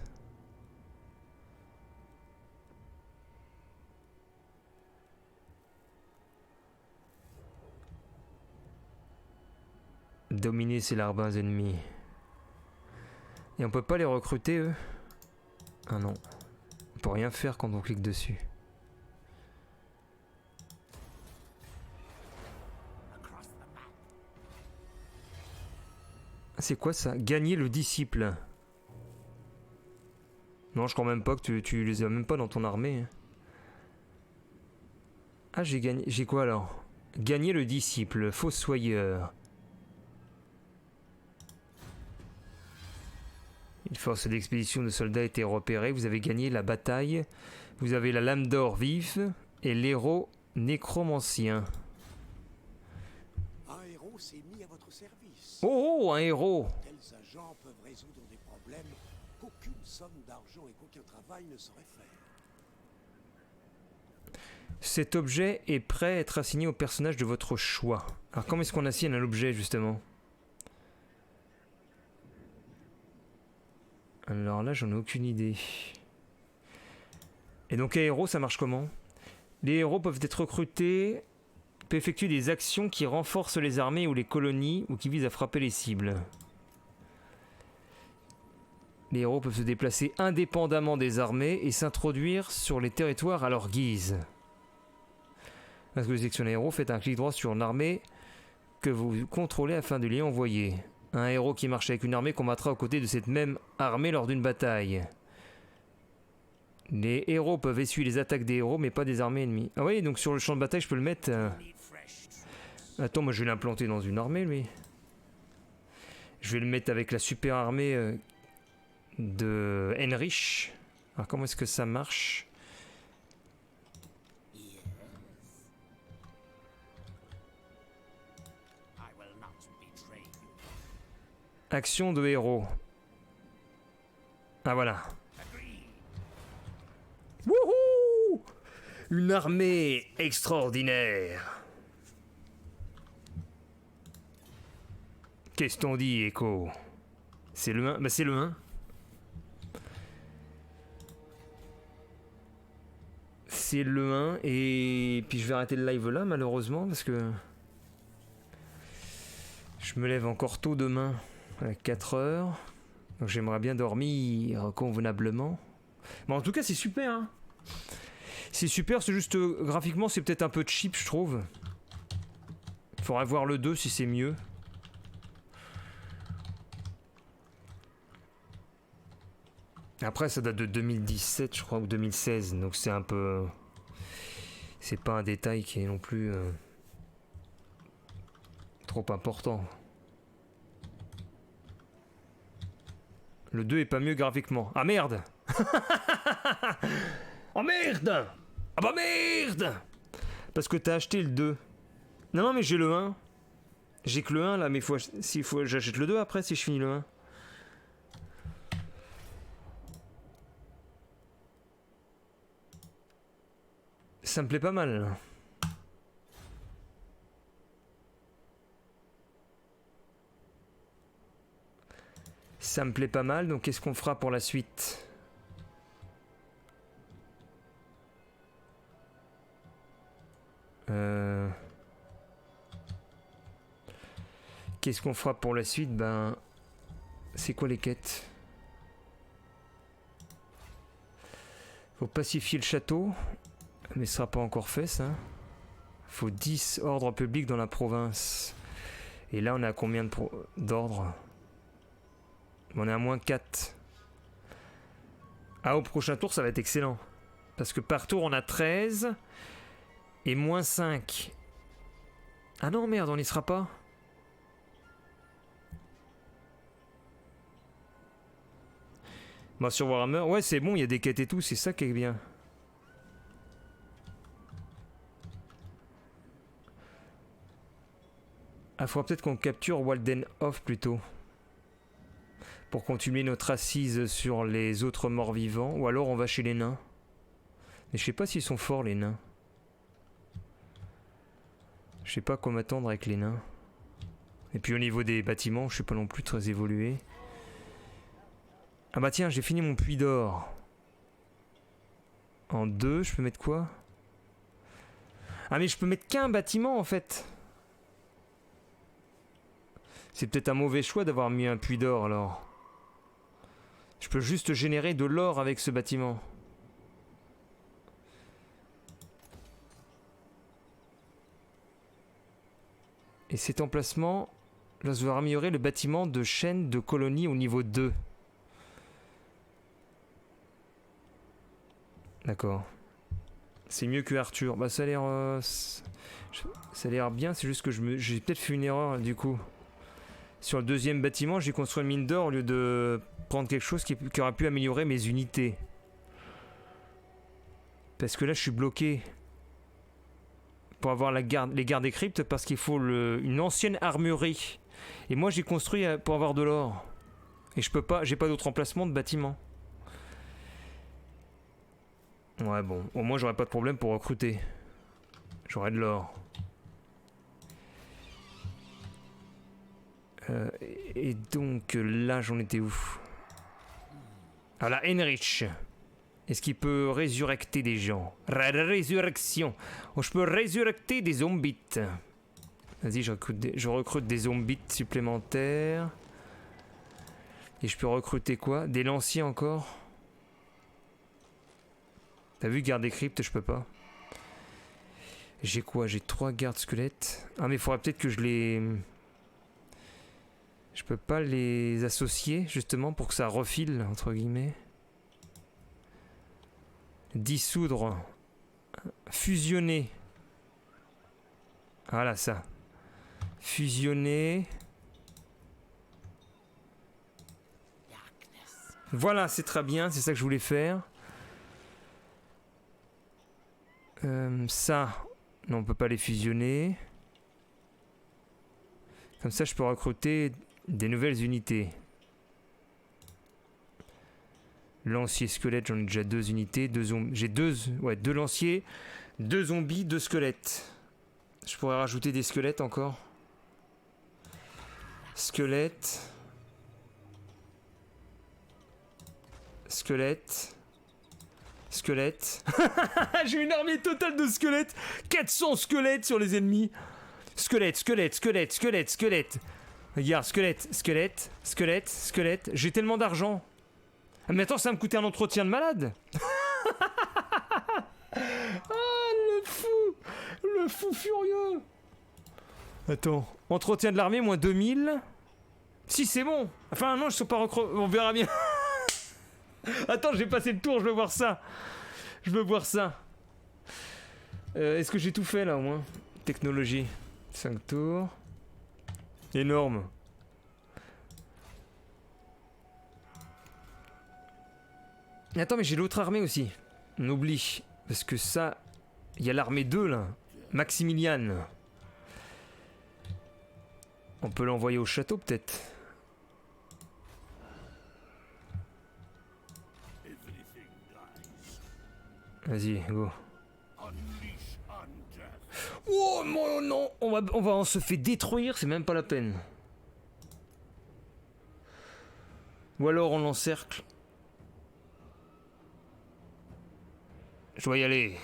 Dominer ses larbins ennemis. Et on peut pas les recruter eux? Ah non. On peut rien faire quand on clique dessus. C'est quoi ça? Gagner le disciple. Non, je crois même pas que tu les as même pas dans ton armée. Ah, j'ai gagné. J'ai quoi alors? Gagner le disciple, fossoyeur. Une force d'expédition de soldats a été repérée. Vous avez gagné la bataille. Vous avez la lame d'or vive et l'héros nécromancien. Un héros s'est mis à votre service. Oh, un héros! Tels agents peuvent résoudre des problèmes qu'aucune somme d'argent et qu'aucun travail ne saurait faire. Cet objet est prêt à être assigné au personnage de votre choix. Alors comment est-ce qu'on assigne à l'objet justement? Alors là j'en ai aucune idée. Et donc un héros ça marche comment? Les héros peuvent être recrutés, peuvent effectuer des actions qui renforcent les armées ou les colonies ou qui visent à frapper les cibles. Les héros peuvent se déplacer indépendamment des armées et s'introduire sur les territoires à leur guise. Lorsque vous sélectionnez un héros, faites un clic droit sur une armée que vous contrôlez afin de l'y envoyer. Un héros qui marche avec une armée combattra aux côtés de cette même armée lors d'une bataille. Les héros peuvent essuyer les attaques des héros mais pas des armées ennemies. Ah oui, donc sur le champ de bataille je peux le mettre... Attends, moi je vais l'implanter dans une armée lui. Je vais le mettre avec la super armée de Henrich. Alors comment est-ce que ça marche? Action de héros. Ah voilà. Wouhou! Une armée extraordinaire. Qu'est-ce qu'on dit, Echo? C'est le 1? Bah c'est le 1. C'est le 1 et puis je vais arrêter le live là malheureusement parce que je me lève encore tôt demain à 4 heures. Donc j'aimerais bien dormir convenablement. Mais en tout cas c'est super hein. C'est super, c'est juste graphiquement c'est peut-être un peu cheap je trouve. Faudrait voir le 2 si c'est mieux. Après ça date de 2017 je crois ou 2016 donc c'est un peu... C'est pas un détail qui est non plus trop important. Le 2 est pas mieux graphiquement. Ah merde. Oh merde. Ah bah merde. Parce que t'as acheté le 2. Non non mais j'ai le 1. J'ai que le 1 là mais j'achète le 2 après si je finis le 1. Ça me plaît pas mal. Ça me plaît pas mal, donc qu'est-ce qu'on fera pour la suite? Qu'est-ce qu'on fera pour la suite? Ben... C'est quoi les quêtes? Faut pacifier le château. Mais ce sera pas encore fait ça. Faut 10 ordres publics dans la province. Et là, on est à combien d'ordre? On est à moins 4. Ah, au prochain tour, ça va être excellent. Parce que par tour, on a 13 et moins 5. Ah non, merde, on n'y sera pas. Bah, sur Warhammer, ouais, c'est bon, il y a des quêtes et tout, c'est ça qui est bien. Ah, faudra peut-être qu'on capture Waldenhof plutôt. Pour continuer notre assise sur les autres morts vivants. Ou alors on va chez les nains. Mais je sais pas s'ils sont forts les nains. Je sais pas quoi m'attendre avec les nains. Et puis au niveau des bâtiments, je suis pas non plus très évolué. Ah bah tiens, j'ai fini mon puits d'or. En 2, je peux mettre quoi? Ah mais je peux mettre qu'un bâtiment en fait. C'est peut-être un mauvais choix d'avoir mis un puits d'or alors. Je peux juste générer de l'or avec ce bâtiment. Et cet emplacement, là, je vais améliorer le bâtiment de chaîne de colonie au niveau 2. D'accord. C'est mieux que Arthur. Bah ça a l'air... ça a l'air bien, c'est juste que j'ai peut-être fait une erreur du coup. Sur le deuxième bâtiment, j'ai construit une mine d'or au lieu de prendre quelque chose qui aurait pu améliorer mes unités. Parce que là, je suis bloqué. Pour avoir les gardes des cryptes, parce qu'il faut une ancienne armurerie. Et moi, j'ai construit pour avoir de l'or. Et je peux pas, j'ai pas d'autre emplacement de bâtiment. Ouais, bon, au moins, j'aurais pas de problème pour recruter. J'aurais de l'or. Et donc là j'en étais où? Ah là, Heinrich. Est-ce qu'il peut résurrecter des gens? Résurrection. Oh, je peux résurrecter des zombies. Vas-y, je recrute des zombies supplémentaires. Et je peux recruter quoi? Des lanciers encore? T'as vu, garde des cryptes, je peux pas. J'ai quoi? J'ai 3 gardes squelettes. Ah mais il faudrait peut-être que je les... Je peux pas les associer, justement, pour que ça refile, entre guillemets. Dissoudre. Fusionner. Voilà, ça. Fusionner. Voilà, c'est très bien, c'est ça que je voulais faire. Ça, non, on peut pas les fusionner. Comme ça, je peux recruter des nouvelles unités. Lancier squelette, j'en ai déjà 2 unités. J'ai 2 lanciers, 2 zombies, 2 squelettes. Je pourrais rajouter des squelettes encore. Squelette. Squelette. Squelette. J'ai une armée totale de squelettes. 400 squelettes sur les ennemis. Squelette, squelette, squelette, squelette, squelette. Regarde, squelette, squelette, squelette, squelette. J'ai tellement d'argent. Mais attends, ça va me coûter un entretien de malade. Ah, le fou furieux. Attends, entretien de l'armée, moins 2000. Si, c'est bon. Enfin, non, je ne sais pas recruter. On verra bien. Attends, j'ai passé le tour, je veux voir ça. Je veux voir ça. Est-ce que j'ai tout fait là au moins? Technologie. 5 tours. Énorme. Attends, mais j'ai l'autre armée aussi. On oublie. Parce que ça... Il y a l'armée 2 là. Maximilian. On peut l'envoyer au château peut-être. Vas-y, go. Oh non, non, on se fait détruire, c'est même pas la peine. Ou alors on l'encercle. Je dois y aller.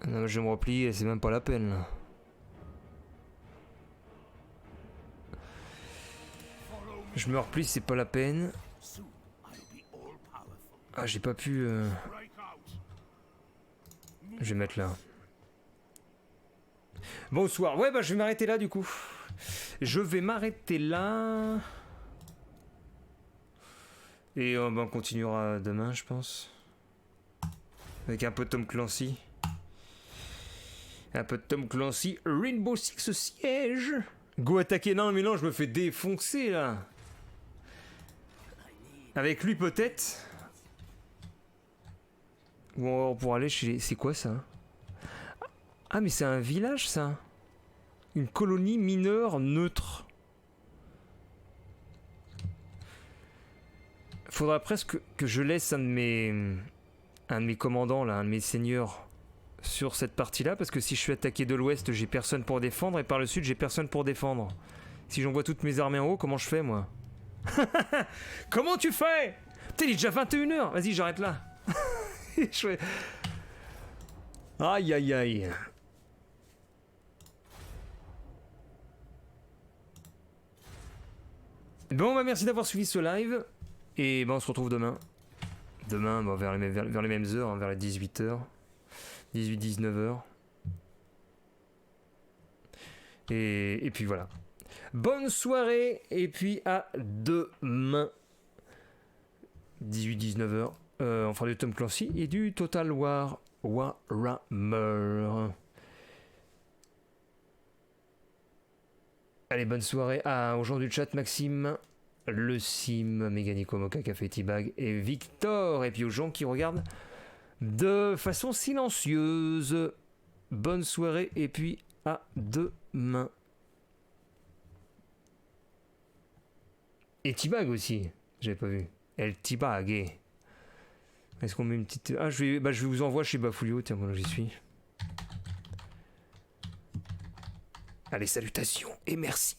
Non, je me replie, c'est même pas la peine. Là. Je me replie, c'est pas la peine. Ah, j'ai pas pu... Je vais mettre là. Bonsoir. Ouais, bah je vais m'arrêter là du coup. Je vais m'arrêter là. Et bah, on continuera demain, je pense. Avec un peu de Tom Clancy. Un peu de Tom Clancy. Rainbow Six Siege. Go attaquer. Non, mais non, je me fais défoncer là. Avec lui peut-être. Ou on pourra aller chez... C'est quoi ça? Ah mais c'est un village ça. Une colonie mineure neutre. Faudra presque que je laisse un de mes commandants là, un de mes seigneurs sur cette partie là, parce que si je suis attaqué de l'ouest j'ai personne pour défendre et par le sud j'ai personne pour défendre. Si j'envoie toutes mes armées en haut, comment je fais moi? Comment tu fais? Putain il est déjà 21h. Vas-y j'arrête là. Aïe aïe aïe. Bon bah merci d'avoir suivi ce live. Et bah on se retrouve demain. Demain bah, vers les mêmes heures, hein, vers les 18h. 18-19h. Et puis voilà. Bonne soirée et puis à demain. 18-19h. On fera du Tom Clancy et du Total War Warhammer. Allez, bonne soirée aux gens du chat, Maxime, le Sim, Méganico, Moka, Café, T-Bag et Victor. Et puis aux gens qui regardent de façon silencieuse. Bonne soirée et puis à demain. Et T-Bag aussi, j'avais pas vu. El T-Bag. Est-ce qu'on met une petite... Ah, je vais vous envoyer chez Bafoulio, tiens, moi j'y suis. Allez, salutations et merci.